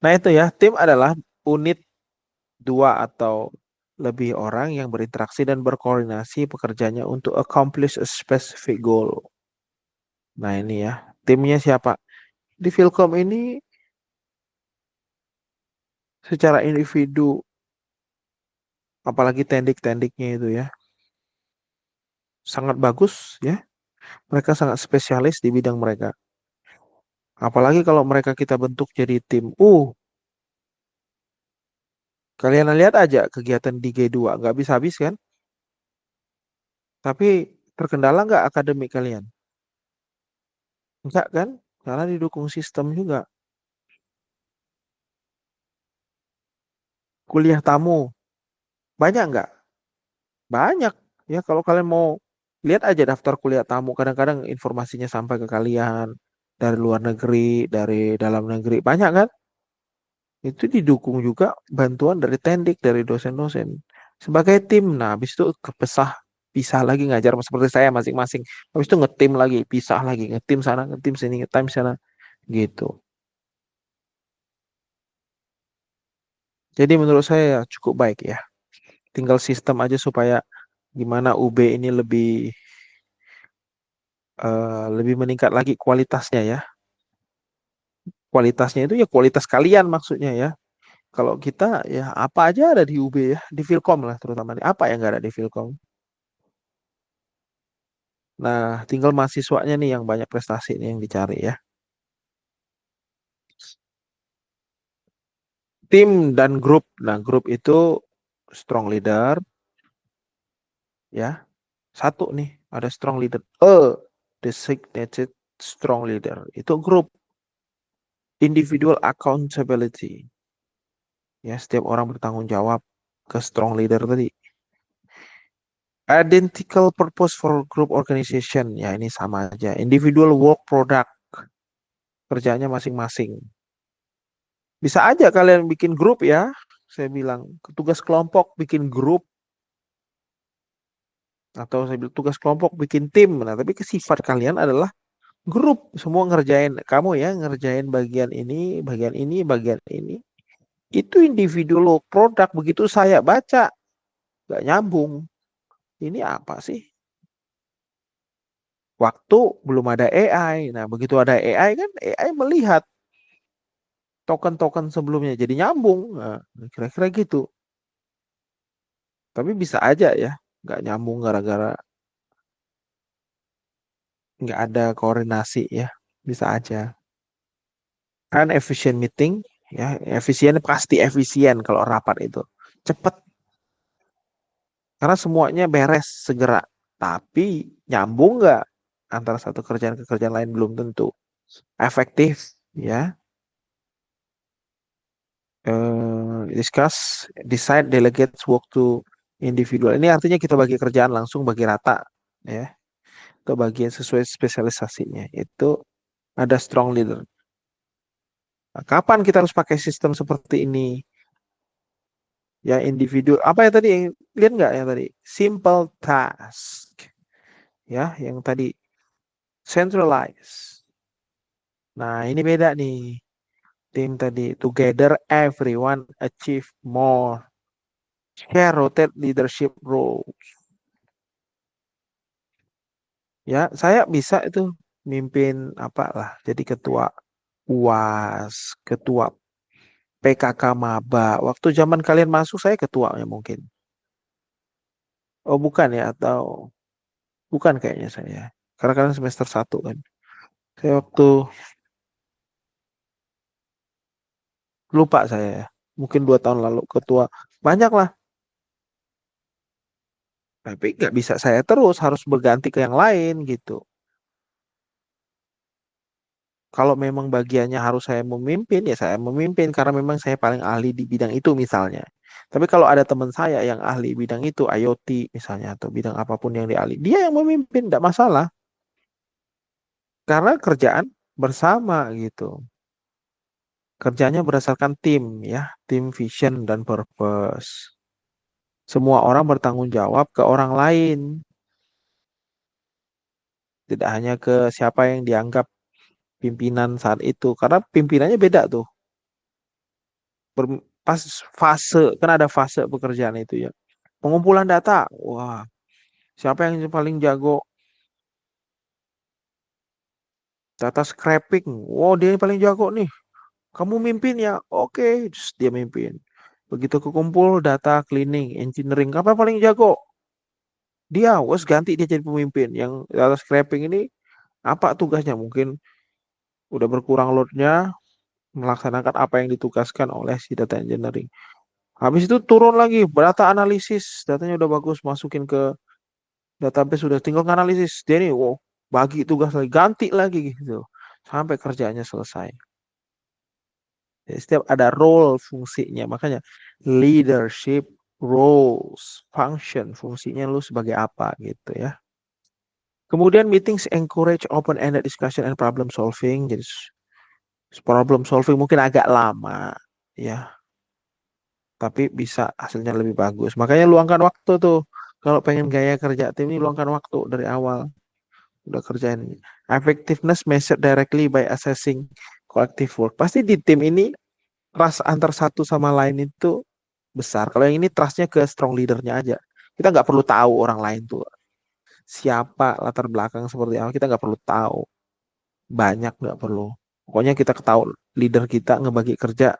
Nah, itu ya, tim adalah unit dua atau lebih orang yang berinteraksi dan berkoordinasi pekerjaannya untuk accomplish a specific goal. Nah, ini ya, timnya siapa? Di Filkom ini secara individu, apalagi tendik-tendiknya itu ya, sangat bagus ya. Mereka sangat spesialis di bidang mereka. Apalagi kalau mereka kita bentuk jadi tim. Kalian lihat aja kegiatan di G2, nggak bisa habis kan? Tapi terkendala nggak akademik kalian? Enggak kan? Karena didukung sistem juga. Kuliah tamu, banyak nggak? Banyak. Ya kalau kalian mau lihat aja daftar kuliah tamu, kadang-kadang informasinya sampai ke kalian dari luar negeri, dari dalam negeri, banyak kan? Itu didukung juga bantuan dari tendik, dari dosen-dosen. Sebagai tim, nah habis itu kepesah, pisah lagi ngajar seperti saya masing-masing. Habis itu ngetim lagi, pisah lagi, ngetim sana, ngetim sini, ngetim sana, gitu. Jadi menurut saya ya cukup baik ya. Tinggal sistem aja supaya gimana UB ini lebih lebih meningkat lagi kualitasnya ya. Kualitasnya itu ya kualitas kalian maksudnya ya. Kalau kita ya apa aja ada di UB ya, di Filkom lah terutama. Apa yang nggak ada di Filkom? Nah, tinggal mahasiswanya nih yang banyak prestasi nih yang dicari ya. Tim dan grup. Nah, grup itu strong leader ya. Satu nih, ada strong leader. Designated strong leader. Itu grup. Individual accountability. Ya, setiap orang bertanggung jawab ke strong leader tadi. Identical purpose for group organization. Ya, ini sama aja. Individual work product. Kerjanya masing-masing. Bisa aja kalian bikin grup ya. Saya bilang, tugas kelompok bikin grup. Atau saya bilang tugas kelompok bikin tim. Nah, tapi sifat kalian adalah grup. Semua ngerjain. Kamu ya ngerjain bagian ini, bagian ini, bagian ini. Itu individual produk. Begitu saya baca. Gak nyambung. Ini apa sih? Waktu belum ada AI. Nah, begitu ada AI kan AI melihat token-token sebelumnya jadi nyambung. Nah, kira-kira gitu. Tapi bisa aja ya, nggak nyambung gara-gara nggak ada koordinasi ya. Bisa aja. Kan efisien meeting, ya efisien pasti efisien kalau rapat itu. Cepet, karena semuanya beres segera. Tapi nyambung nggak antara satu kerjaan ke kerjaan lain belum tentu. Efektif, ya. Discuss, decide, delegates work to individual. Ini artinya kita bagi kerjaan langsung bagi rata, ya. Ke bagian sesuai spesialisasinya. Itu ada strong leader. Nah, kapan kita harus pakai sistem seperti ini? Ya individu. Apa ya tadi? Lihat nggak ya tadi? Simple task. Ya, yang tadi centralize. Nah, ini beda nih. Tim tadi together everyone achieve more. Share rotate leadership role. Ya, saya bisa itu mimpin apa lah. Jadi ketua UAS, ketua PKK Maba. Waktu zaman kalian masuk saya ketuanya mungkin. Oh bukan ya atau bukan kayaknya saya. Karena kalian semester satu kan. Saya waktu lupa saya ya. Mungkin 2 tahun lalu ketua. Banyak lah. Tapi nggak bisa saya terus. Harus berganti ke yang lain gitu. Kalau memang bagiannya harus saya memimpin, ya saya memimpin. Karena memang saya paling ahli di bidang itu misalnya. Tapi kalau ada teman saya yang ahli bidang itu, IoT misalnya, atau bidang apapun yang dia ahli, dia yang memimpin, nggak masalah. Karena kerjaan bersama gitu. Kerjanya berdasarkan tim ya, tim vision dan purpose. Semua orang bertanggung jawab ke orang lain, tidak hanya ke siapa yang dianggap pimpinan saat itu. Karena pimpinannya beda tuh. Pas fase, kan ada fase pekerjaan itu ya. Pengumpulan data, wah, siapa yang paling jago data scraping? Wow, dia yang paling jago nih. Kamu mimpin ya? Oke, terus dia mimpin. Begitu kekumpul data cleaning, engineering, apa yang paling jago? Dia, wes ganti dia jadi pemimpin. Yang data scraping ini apa tugasnya? Mungkin udah berkurang loadnya, melaksanakan apa yang ditugaskan oleh si data engineering. Habis itu turun lagi, data analisis, datanya udah bagus, masukin ke database, sudah tinggal analisis. Dia nih, wow, bagi tugas lagi, ganti lagi gitu. Sampai kerjaannya selesai. Jadi setiap ada role fungsinya, makanya leadership roles, function, fungsinya lu sebagai apa gitu ya. Kemudian meetings encourage open-ended discussion and problem solving. Jadi problem solving mungkin agak lama ya, tapi bisa hasilnya lebih bagus. Makanya luangkan waktu tuh. Kalau pengen gaya kerja tim ini luangkan waktu dari awal. Udah kerjain. Effectiveness measured directly by assessing collective work. Pasti di tim ini trust antar satu sama lain itu besar. Kalau yang ini trustnya ke strong leadernya aja. Kita nggak perlu tahu orang lain tuh. siapa, latar belakang seperti apa, kita nggak perlu tahu. Banyak nggak perlu. Pokoknya kita ketahui leader kita ngebagi kerja,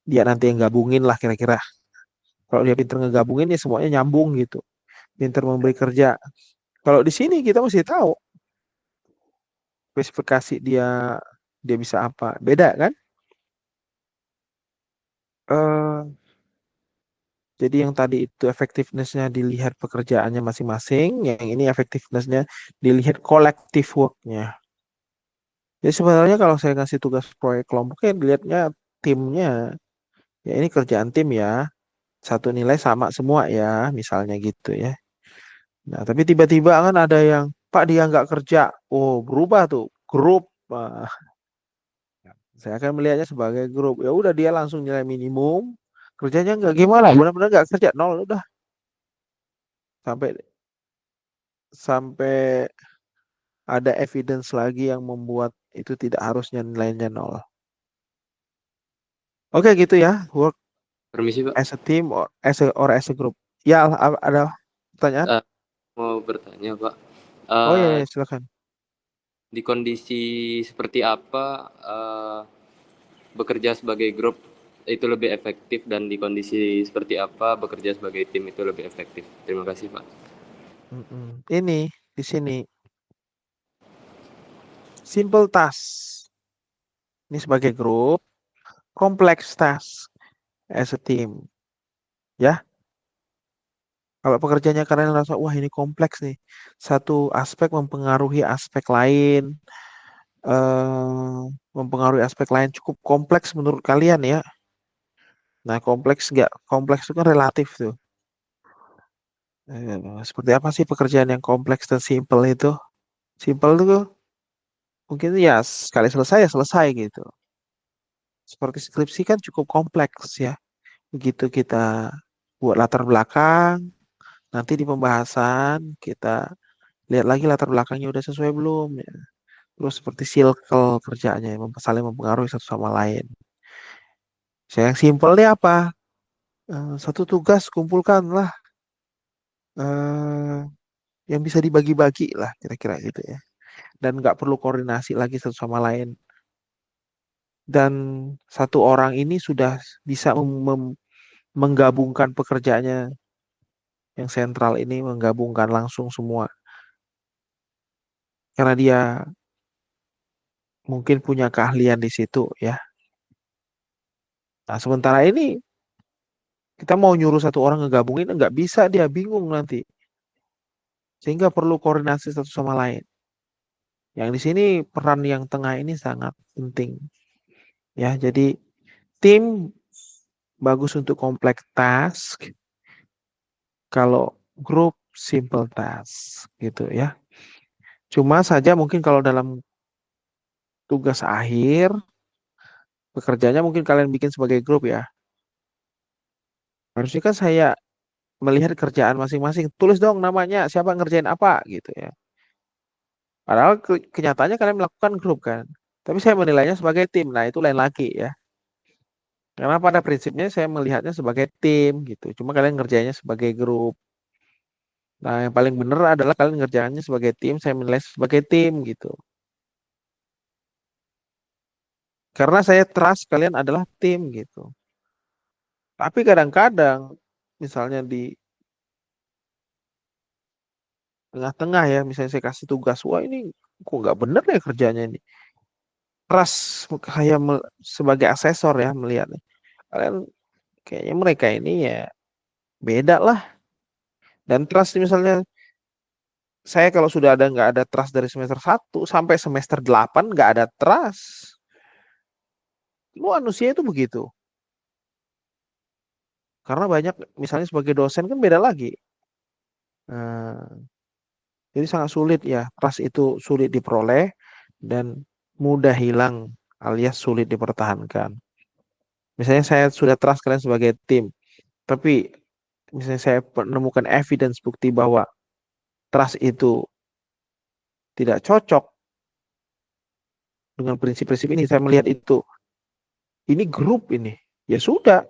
dia nanti yang gabungin lah kira-kira. Kalau dia pinter ngegabungin ya semuanya nyambung gitu. Pinter memberi kerja. Kalau di sini kita mesti tahu spesifikasi dia bisa apa. Beda kan? Eh jadi yang tadi itu effectiveness-nya dilihat pekerjaannya masing-masing, yang ini effectiveness-nya dilihat collective work-nya. Jadi sebenarnya kalau saya kasih tugas proyek kelompoknya dilihatnya timnya. Ya ini kerjaan tim ya, satu nilai sama semua ya, misalnya gitu ya. Nah, tapi tiba-tiba kan ada yang, Pak dia nggak kerja. Oh, berubah tuh, grup. Wah, saya akan melihatnya sebagai grup. Ya udah dia langsung nilai minimum, kerjanya nggak gimana, benar-benar nggak kerja, nol udah. Sampai sampai ada evidence lagi yang membuat itu tidak harusnya nilainya nol. Oke gitu ya, work Permisi Pak. as a team or as a group. Ya, ada pertanyaan? Eh, mau bertanya Pak. Oh ya, Eh, ya silakan. di kondisi seperti apa bekerja sebagai grup itu lebih efektif dan di kondisi seperti apa bekerja sebagai tim itu lebih efektif? Terima kasih Pak. Ini di sini simple task. Ini sebagai grup, complex task as a team. Ya, kalau pekerjaannya kalian merasa wah ini kompleks nih. Satu aspek mempengaruhi aspek lain, mempengaruhi aspek lain cukup kompleks menurut kalian ya. Nah, kompleks nggak? Kompleks itu kan relatif tuh. Seperti apa sih pekerjaan yang kompleks dan simple itu? Simple tuh mungkin ya sekali selesai ya selesai gitu. Seperti skripsi kan cukup kompleks ya. Begitu kita buat latar belakang, nanti di pembahasan kita lihat lagi latar belakangnya udah sesuai belum ya. Terus seperti circle kerjanya yang saling mempengaruhi satu sama lain. Saya yang simple nih apa? Satu tugas kumpulkanlah eh, yang bisa dibagi-bagi lah kira-kira gitu ya. Dan nggak perlu koordinasi lagi satu sama lain. Dan satu orang ini sudah bisa menggabungkan pekerjaannya yang sentral ini menggabungkan langsung semua karena dia mungkin punya keahlian di situ ya. Nah, sementara ini kita mau nyuruh satu orang ngegabungin nggak bisa dia bingung nanti. Sehingga perlu koordinasi satu sama lain. Yang di sini peran yang tengah ini sangat penting ya. Jadi tim bagus untuk complex task, kalau grup simple task gitu ya. Cuma saja mungkin kalau dalam tugas akhir pekerjaannya mungkin kalian bikin sebagai grup ya. Harusnya kan saya melihat kerjaan masing-masing. Tulis dong namanya, siapa ngerjain apa gitu ya. Padahal kenyataannya kalian melakukan grup kan. Tapi saya menilainya sebagai tim. Nah, itu lain lagi ya. Karena pada prinsipnya saya melihatnya sebagai tim gitu. Cuma kalian ngerjainnya sebagai grup. Nah, yang paling benar adalah kalian ngerjainnya sebagai tim, saya menilai sebagai tim gitu. Karena saya trust kalian adalah tim gitu. Tapi kadang-kadang misalnya di tengah-tengah ya, misalnya saya kasih tugas, wah ini kok nggak bener ya kerjanya ini. Trust kayak sebagai asesor ya melihatnya. Kalian kayaknya mereka ini ya beda lah. Dan trust misalnya saya kalau sudah ada nggak ada trust dari semester 1 sampai semester 8 nggak ada trust. Lu manusia itu begitu. Karena banyak misalnya sebagai dosen kan beda lagi. Nah, jadi sangat sulit ya. Trust itu sulit diperoleh dan mudah hilang alias sulit dipertahankan. Misalnya saya sudah trust kalian sebagai tim, tapi misalnya saya menemukan evidence bukti bahwa trust itu tidak cocok dengan prinsip-prinsip ini, saya melihat itu ini grup ini. Ya sudah,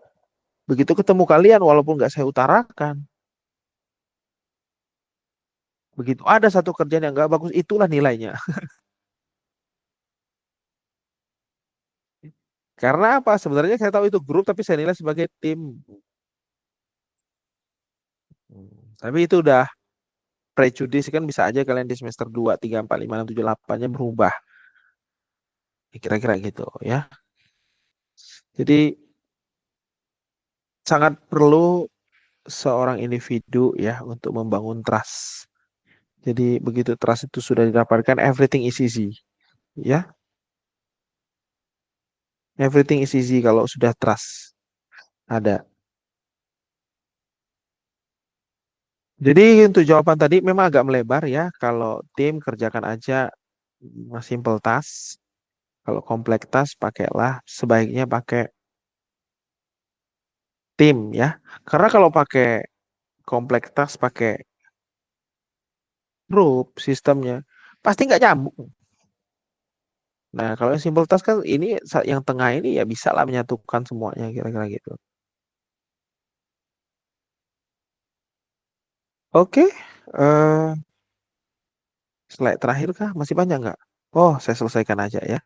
begitu ketemu kalian walaupun nggak saya utarakan, Begitu ada satu kerjaan yang nggak bagus, itulah nilainya. Karena apa? Sebenarnya saya tahu itu grup, tapi saya nilai sebagai tim. Tapi itu udah prejudis kan, bisa aja kalian di semester 2, 3, 4, 5, 6, 7, 8-nya berubah. Kira-kira gitu ya. Jadi sangat perlu seorang individu ya untuk membangun trust. Jadi begitu trust itu sudah didapatkan, everything is easy. Ya, everything is easy kalau sudah trust ada. Jadi untuk jawaban tadi memang agak melebar ya. Kalau tim kerjakan aja simple task. Kalau kompleks task pakailah sebaiknya pakai tim ya. Karena kalau pakai kompleks task pakai grup sistemnya pasti nggak nyambung. Nah, kalau yang simple task kan ini yang tengah ini ya bisa lah menyatukan semuanya kira-kira gitu. Oke, eh slide terakhir kah? Masih banyak nggak? Oh, saya selesaikan aja ya.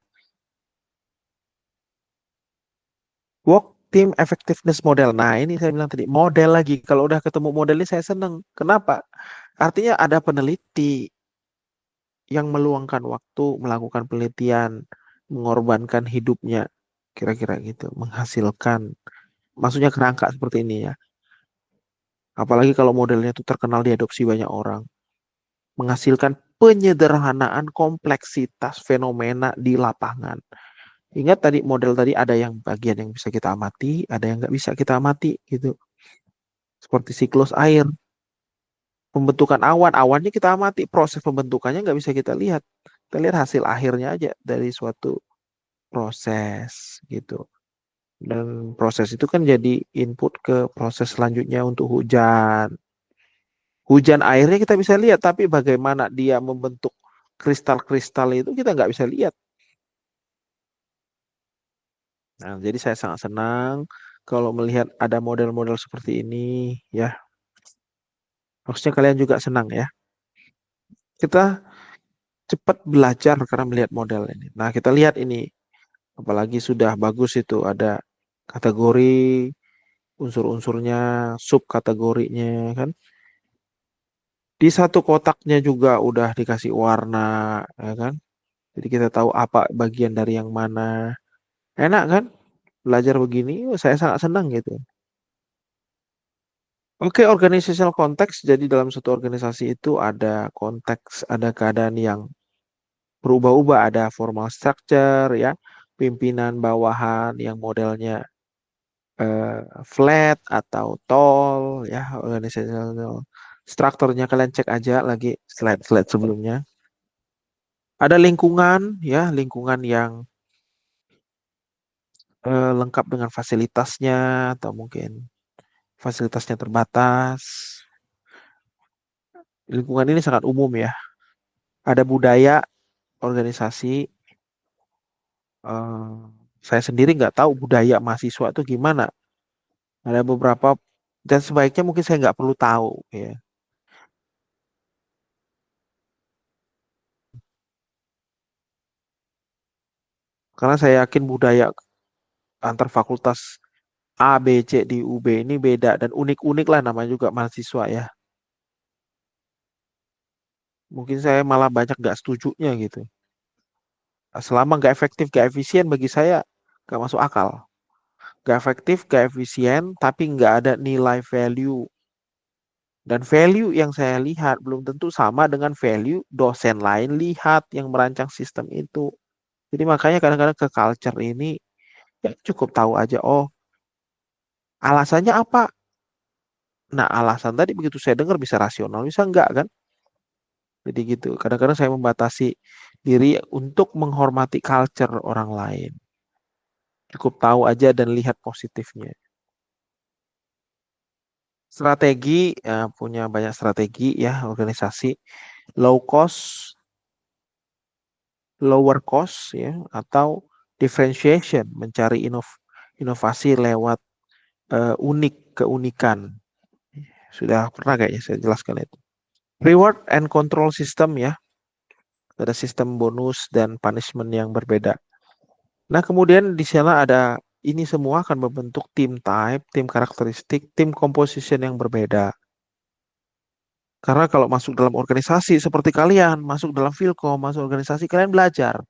Work team effectiveness model. Nah, ini saya bilang tadi model lagi. Kalau udah ketemu model ini saya seneng. Kenapa? Artinya ada peneliti yang meluangkan waktu melakukan penelitian, mengorbankan hidupnya, kira-kira gitu, menghasilkan. Maksudnya kerangka seperti ini ya. Apalagi kalau modelnya itu terkenal diadopsi banyak orang, menghasilkan penyederhanaan kompleksitas fenomena di lapangan. Ingat tadi model tadi ada yang bagian yang bisa kita amati, ada yang nggak bisa kita amati gitu. Seperti siklus air, pembentukan awan, awannya kita amati, proses pembentukannya nggak bisa kita lihat. Kita lihat hasil akhirnya aja dari suatu proses gitu. Dan proses itu kan jadi input ke proses selanjutnya untuk hujan. Hujan airnya kita bisa lihat, tapi bagaimana dia membentuk kristal-kristal itu kita nggak bisa lihat. Nah, jadi saya sangat senang kalau melihat ada model-model seperti ini, ya. Harusnya kalian juga senang ya. Kita cepat belajar karena melihat model ini. Nah, kita lihat ini, apalagi sudah bagus itu ada kategori, unsur-unsurnya, subkategorinya kan. Di satu kotaknya juga udah dikasih warna, ya kan? Jadi kita tahu apa bagian dari yang mana. Enak kan? Belajar begini, oh, saya sangat senang gitu. Oke, organizational konteks. Jadi dalam satu organisasi itu ada konteks, ada keadaan yang berubah-ubah, ada formal structure ya, pimpinan bawahan yang modelnya flat atau tall ya, organizational strukturnya kalian cek aja lagi slide-slide sebelumnya. Ada lingkungan ya, lingkungan yang lengkap dengan fasilitasnya atau mungkin fasilitasnya terbatas. Lingkungan ini sangat umum ya. Ada budaya organisasi. eh, saya sendiri nggak tahu budaya mahasiswa itu gimana. Ada beberapa dan sebaiknya mungkin saya nggak perlu tahu ya. Karena saya yakin budaya antar fakultas A, B, C di UB ini beda dan unik-unik lah namanya juga mahasiswa ya. Mungkin saya malah banyak nggak setujunya gitu. Selama nggak efektif, nggak efisien bagi saya nggak masuk akal. Nggak efektif, nggak efisien, tapi nggak ada nilai value. Dan value yang saya lihat belum tentu sama dengan value dosen lain lihat yang merancang sistem itu. Jadi makanya kadang-kadang ke culture ini ya cukup tahu aja, oh alasannya apa. Nah alasan tadi begitu saya dengar bisa rasional, bisa enggak kan. Jadi gitu, kadang-kadang saya membatasi diri untuk menghormati culture orang lain. Cukup tahu aja dan lihat positifnya. Strategi, ya, punya banyak strategi ya organisasi. Low cost, lower cost ya, atau differentiation, mencari inovasi lewat unik, keunikan. Sudah pernah kayaknya saya jelaskan itu. Reward and control system ya. Ada sistem bonus dan punishment yang berbeda. Nah, kemudian di sana ada ini semua akan membentuk tim type, tim karakteristik, tim composition yang berbeda. Karena kalau masuk dalam organisasi seperti kalian, masuk dalam Philcom, masuk organisasi, kalian belajar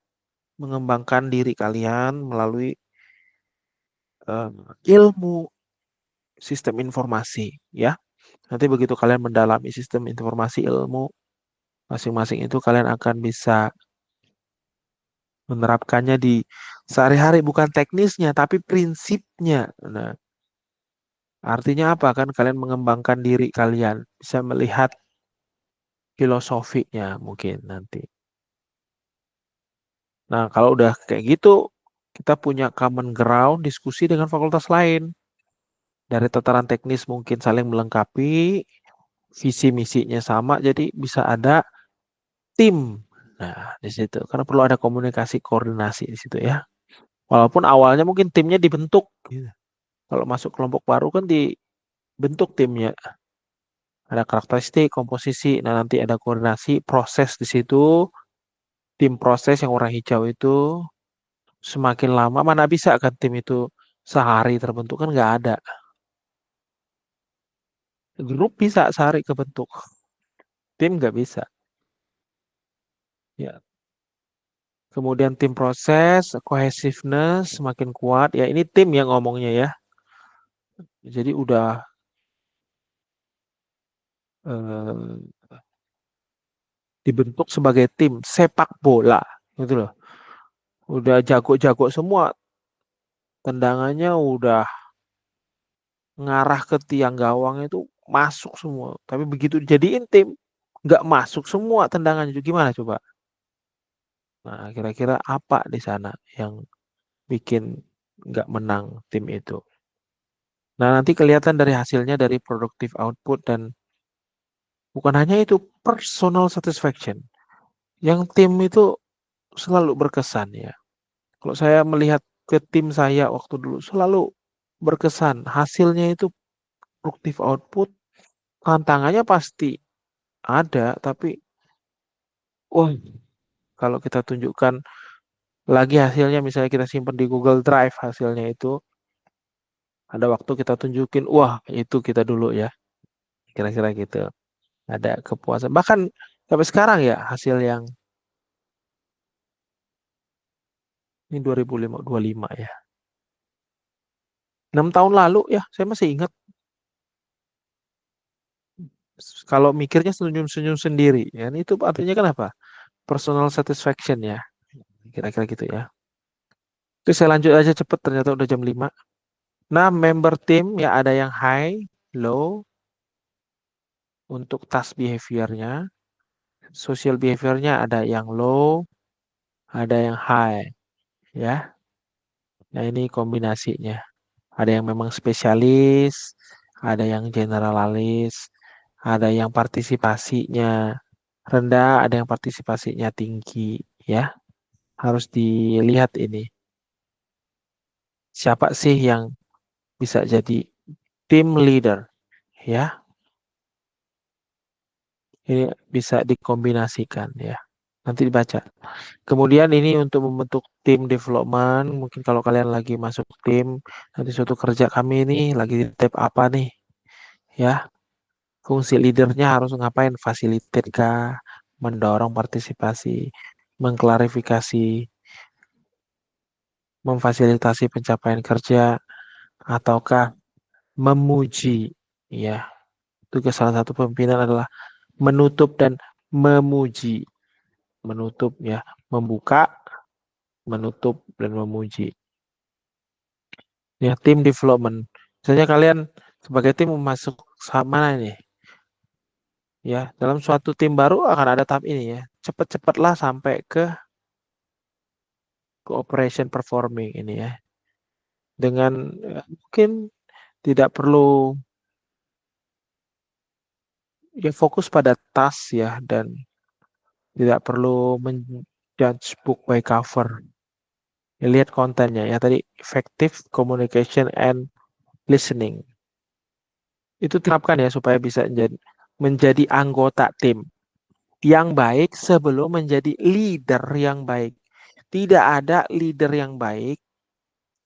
mengembangkan diri kalian melalui eh, ilmu sistem informasi, ya. Nanti begitu kalian mendalami sistem informasi ilmu masing-masing itu, kalian akan bisa menerapkannya di sehari-hari, bukan teknisnya, tapi prinsipnya. Nah, artinya apa kan? Kalian mengembangkan diri kalian, bisa melihat filosofinya mungkin nanti. Nah, kalau udah kayak gitu, kita punya common ground diskusi dengan fakultas lain. Dari tataran teknis mungkin saling melengkapi, visi misinya sama, jadi bisa ada tim. Nah, di situ karena perlu ada komunikasi koordinasi di situ ya. Walaupun awalnya mungkin timnya dibentuk, gitu. Kalau masuk kelompok baru kan dibentuk timnya. Ada karakteristik, komposisi, nah nanti ada koordinasi, proses di situ, tim proses yang warna hijau itu semakin lama mana bisa kan tim itu sehari terbentuk kan nggak ada. Grup bisa sehari kebentuk, tim nggak bisa. Ya, kemudian tim proses, cohesiveness semakin kuat. Ya ini tim yang ngomongnya ya. Jadi udah eh, dibentuk sebagai tim sepak bola gitu loh. Udah jago-jago semua, tendangannya udah ngarah ke tiang gawang itu masuk semua. Tapi begitu dijadiin tim, nggak masuk semua tendangannya. Itu gimana coba? Nah, kira-kira apa di sana yang bikin nggak menang tim itu? Nah, nanti kelihatan dari hasilnya dari productive output dan bukan hanya itu, personal satisfaction. Yang tim itu selalu berkesan ya. Kalau saya melihat ke tim saya waktu dulu selalu berkesan. Hasilnya itu produktif output, tantangannya pasti ada, tapi wah, kalau kita tunjukkan lagi hasilnya, misalnya kita simpan di Google Drive hasilnya itu, ada waktu kita tunjukin, wah itu kita dulu ya, kira-kira gitu. Ada kepuasan. Bahkan sampai sekarang ya hasil yang ini 2025 ya. 6 tahun lalu ya, saya masih ingat. Kalau mikirnya senyum-senyum sendiri, ya itu artinya kan apa? Personal satisfaction ya, kira-kira gitu ya. Terus saya lanjut aja cepet, ternyata udah jam 5. Nah, member tim ya ada yang high, low untuk task behaviornya. Social behaviornya ada yang low, ada yang high ya. Nah, ini kombinasinya. Ada yang memang spesialis, ada yang generalis, ada yang partisipasinya rendah, ada yang partisipasinya tinggi ya. Harus dilihat ini. Siapa sih yang bisa jadi team leader ya? Ini bisa dikombinasikan ya. Nanti dibaca. Kemudian ini untuk membentuk tim development. Mungkin kalau kalian lagi masuk tim, nanti suatu kerja kami ini lagi di tab apa nih ya. Fungsi leadernya harus ngapain? Facilitate kah? Mendorong partisipasi, mengklarifikasi, memfasilitasi pencapaian kerja, ataukah memuji ya. Tugas salah satu pimpinan adalah menutup dan memuji. Menutup ya, membuka, menutup dan memuji. Ya, tim development. Misalnya kalian sebagai tim mau masuk sama mana ini? Ya, dalam suatu tim baru akan ada tahap ini ya. Cepat-cepatlah sampai ke operation performing ini ya. Dengan mungkin tidak perlu ya fokus pada task ya dan tidak perlu menjudge book by cover. Ya, lihat kontennya ya tadi effective communication and listening. Itu terapkan ya supaya bisa menjadi anggota tim yang baik sebelum menjadi leader yang baik. Tidak ada leader yang baik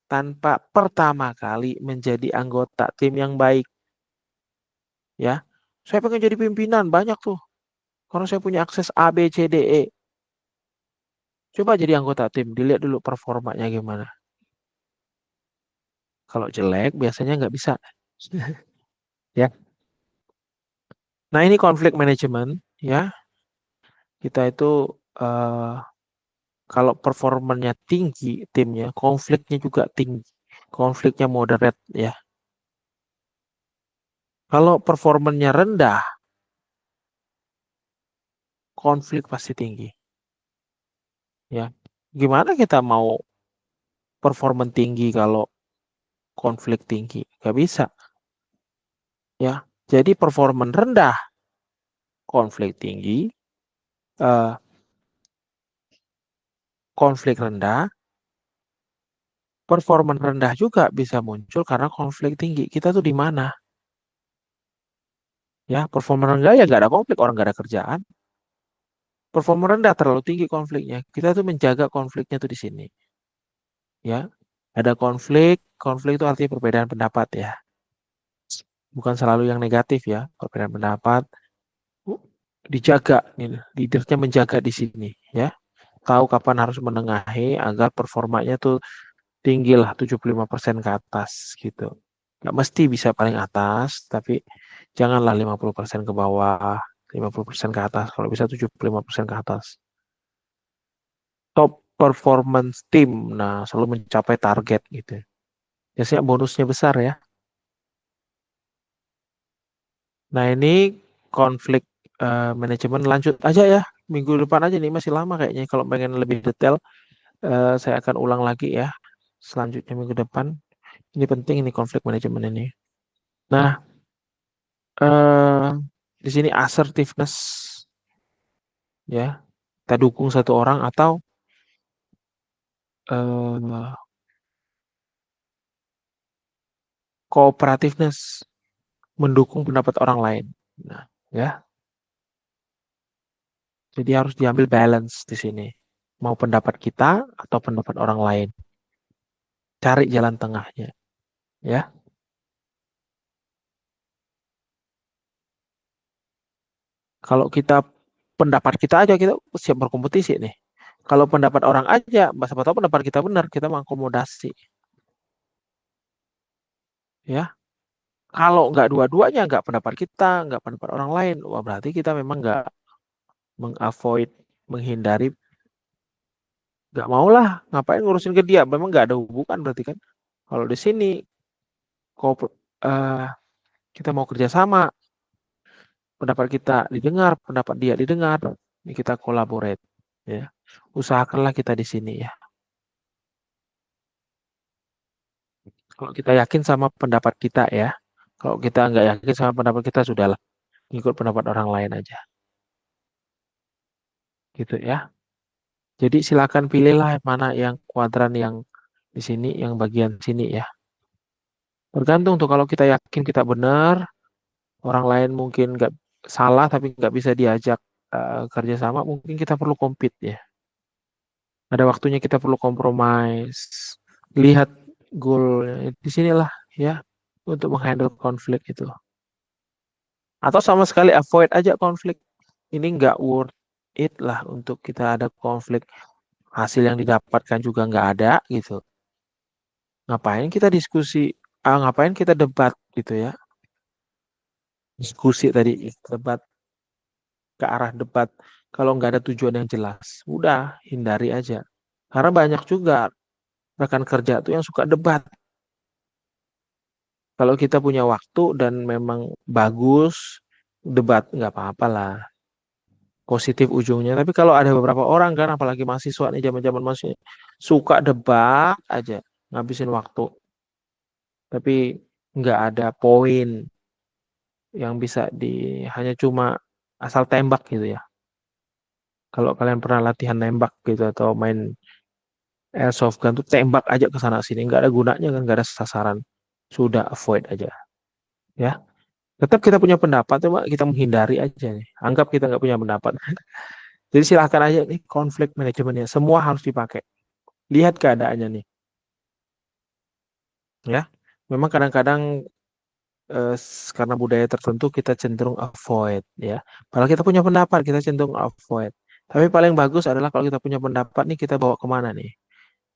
tanpa pertama kali menjadi anggota tim yang baik. Ya, saya pengen jadi pimpinan banyak tuh. Karena saya punya akses A, B, C, D, E. Coba jadi anggota tim, dilihat dulu performanya gimana. Kalau jelek, biasanya nggak bisa. Ya. Nah, ini konflik manajemen, ya. Kita itu eh, kalau performanya tinggi timnya, konfliknya juga tinggi. Konfliknya moderate, ya. Kalau performanya rendah, konflik pasti tinggi, ya. Gimana kita mau performa tinggi kalau konflik tinggi? Gak bisa, ya. Jadi performa rendah, konflik tinggi, eh, konflik rendah, performa rendah juga bisa muncul karena konflik tinggi. Kita tuh di mana? Ya, performa rendah ya nggak ada konflik, orang nggak ada kerjaan. Performa rendah terlalu tinggi konfliknya. Kita tuh menjaga konfliknya tuh di sini. Ya, ada konflik, konflik itu artinya perbedaan pendapat ya. Bukan selalu yang negatif ya, perbedaan pendapat. Dijaga, nih, leadernya menjaga di sini ya. Tahu kapan harus menengahi agar performanya tuh tinggi lah 75% ke atas gitu. Nggak mesti bisa paling atas, tapi janganlah 50% ke bawah, 50% ke atas. Kalau bisa 75% ke atas. Top performance team, nah selalu mencapai target gitu. Biasanya bonusnya besar ya. Nah ini konflik manajemen lanjut aja ya. Minggu depan aja nih masih lama kayaknya. Kalau pengen lebih detail, saya akan ulang lagi ya. Selanjutnya minggu depan. Ini penting ini konflik manajemen ini. Nah, eh, di sini assertiveness ya. Kita dukung satu orang atau eh, cooperativeness, mendukung pendapat orang lain. Nah, ya. Jadi harus diambil balance di sini. Mau pendapat kita atau pendapat orang lain. Cari jalan tengahnya, ya. Kalau kita pendapat kita aja kita siap berkompetisi nih. Kalau pendapat orang aja, siapa tahu pendapat kita benar, kita mengakomodasi, ya. Kalau nggak dua-duanya, nggak pendapat kita, nggak pendapat orang lain, wah berarti kita memang nggak mengavoid, menghindari, nggak mau lah, ngapain ngurusin ke dia, memang nggak ada hubungan berarti kan. Kalau di sini, eh, kita mau kerjasama, pendapat kita didengar, pendapat dia didengar, ini kita collaborate, ya. Usahakanlah kita di sini ya. Kalau kita yakin sama pendapat kita ya, kalau kita nggak yakin sama pendapat kita sudahlah, ikut pendapat orang lain aja, gitu ya. Jadi silakan pilihlah mana yang kuadran yang di sini, yang bagian sini ya. Tergantung tuh kalau kita yakin kita benar, orang lain mungkin nggak salah tapi nggak bisa diajak kerjasama, mungkin kita perlu compete ya. Ada waktunya kita perlu compromise. Lihat goal di sinilah ya untuk menghandle konflik itu. Atau sama sekali avoid aja konflik. Ini nggak worth it lah untuk kita ada konflik. Hasil yang didapatkan juga nggak ada gitu. Ngapain kita diskusi, ngapain kita debat gitu ya. Diskusi tadi, debat ke arah debat. Kalau nggak ada tujuan yang jelas, udah hindari aja. Karena banyak juga rekan kerja tuh yang suka debat. Kalau kita punya waktu dan memang bagus, debat nggak apa-apa lah. Positif ujungnya. Tapi kalau ada beberapa orang kan, apalagi mahasiswa nih zaman-zaman masih suka debat aja, ngabisin waktu. Tapi nggak ada poin yang bisa hanya cuma asal tembak gitu ya. Kalau kalian pernah latihan nembak gitu atau main airsoft gun tuh tembak aja ke sana sini, nggak ada gunanya kan, nggak ada sasaran. Sudah avoid aja, ya. Tetap kita punya pendapat, cuma kita menghindari aja nih. Anggap kita nggak punya pendapat. Jadi silahkan aja nih konflik manajemennya. Semua harus dipakai. Lihat keadaannya nih, ya. Memang kadang-kadang karena budaya tertentu kita cenderung avoid, ya. Kalau kita punya pendapat, kita cenderung avoid. Tapi paling bagus adalah kalau kita punya pendapat nih, kita bawa kemana nih?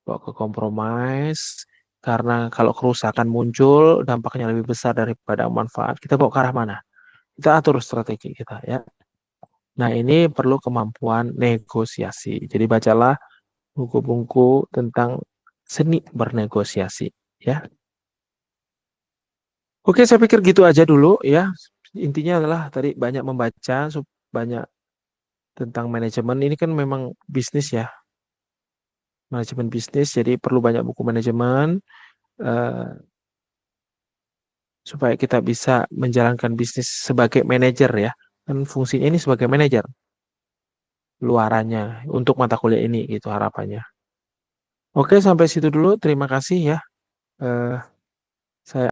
Bawa ke kompromis. Karena kalau kerusakan muncul, dampaknya lebih besar daripada manfaat. Kita bawa ke arah mana? Kita atur strategi kita, ya. Nah, ini perlu kemampuan negosiasi. Jadi bacalah buku-buku tentang seni bernegosiasi, ya. Oke, saya pikir gitu aja dulu, ya. Intinya adalah tadi banyak membaca, banyak tentang manajemen. Ini kan memang bisnis ya, manajemen bisnis. Jadi perlu banyak buku manajemen eh, supaya kita bisa menjalankan bisnis sebagai manajer, ya. Kan fungsinya ini sebagai manajer luarannya untuk mata kuliah ini gitu harapannya. Oke, sampai situ dulu. Terima kasih ya. Eh,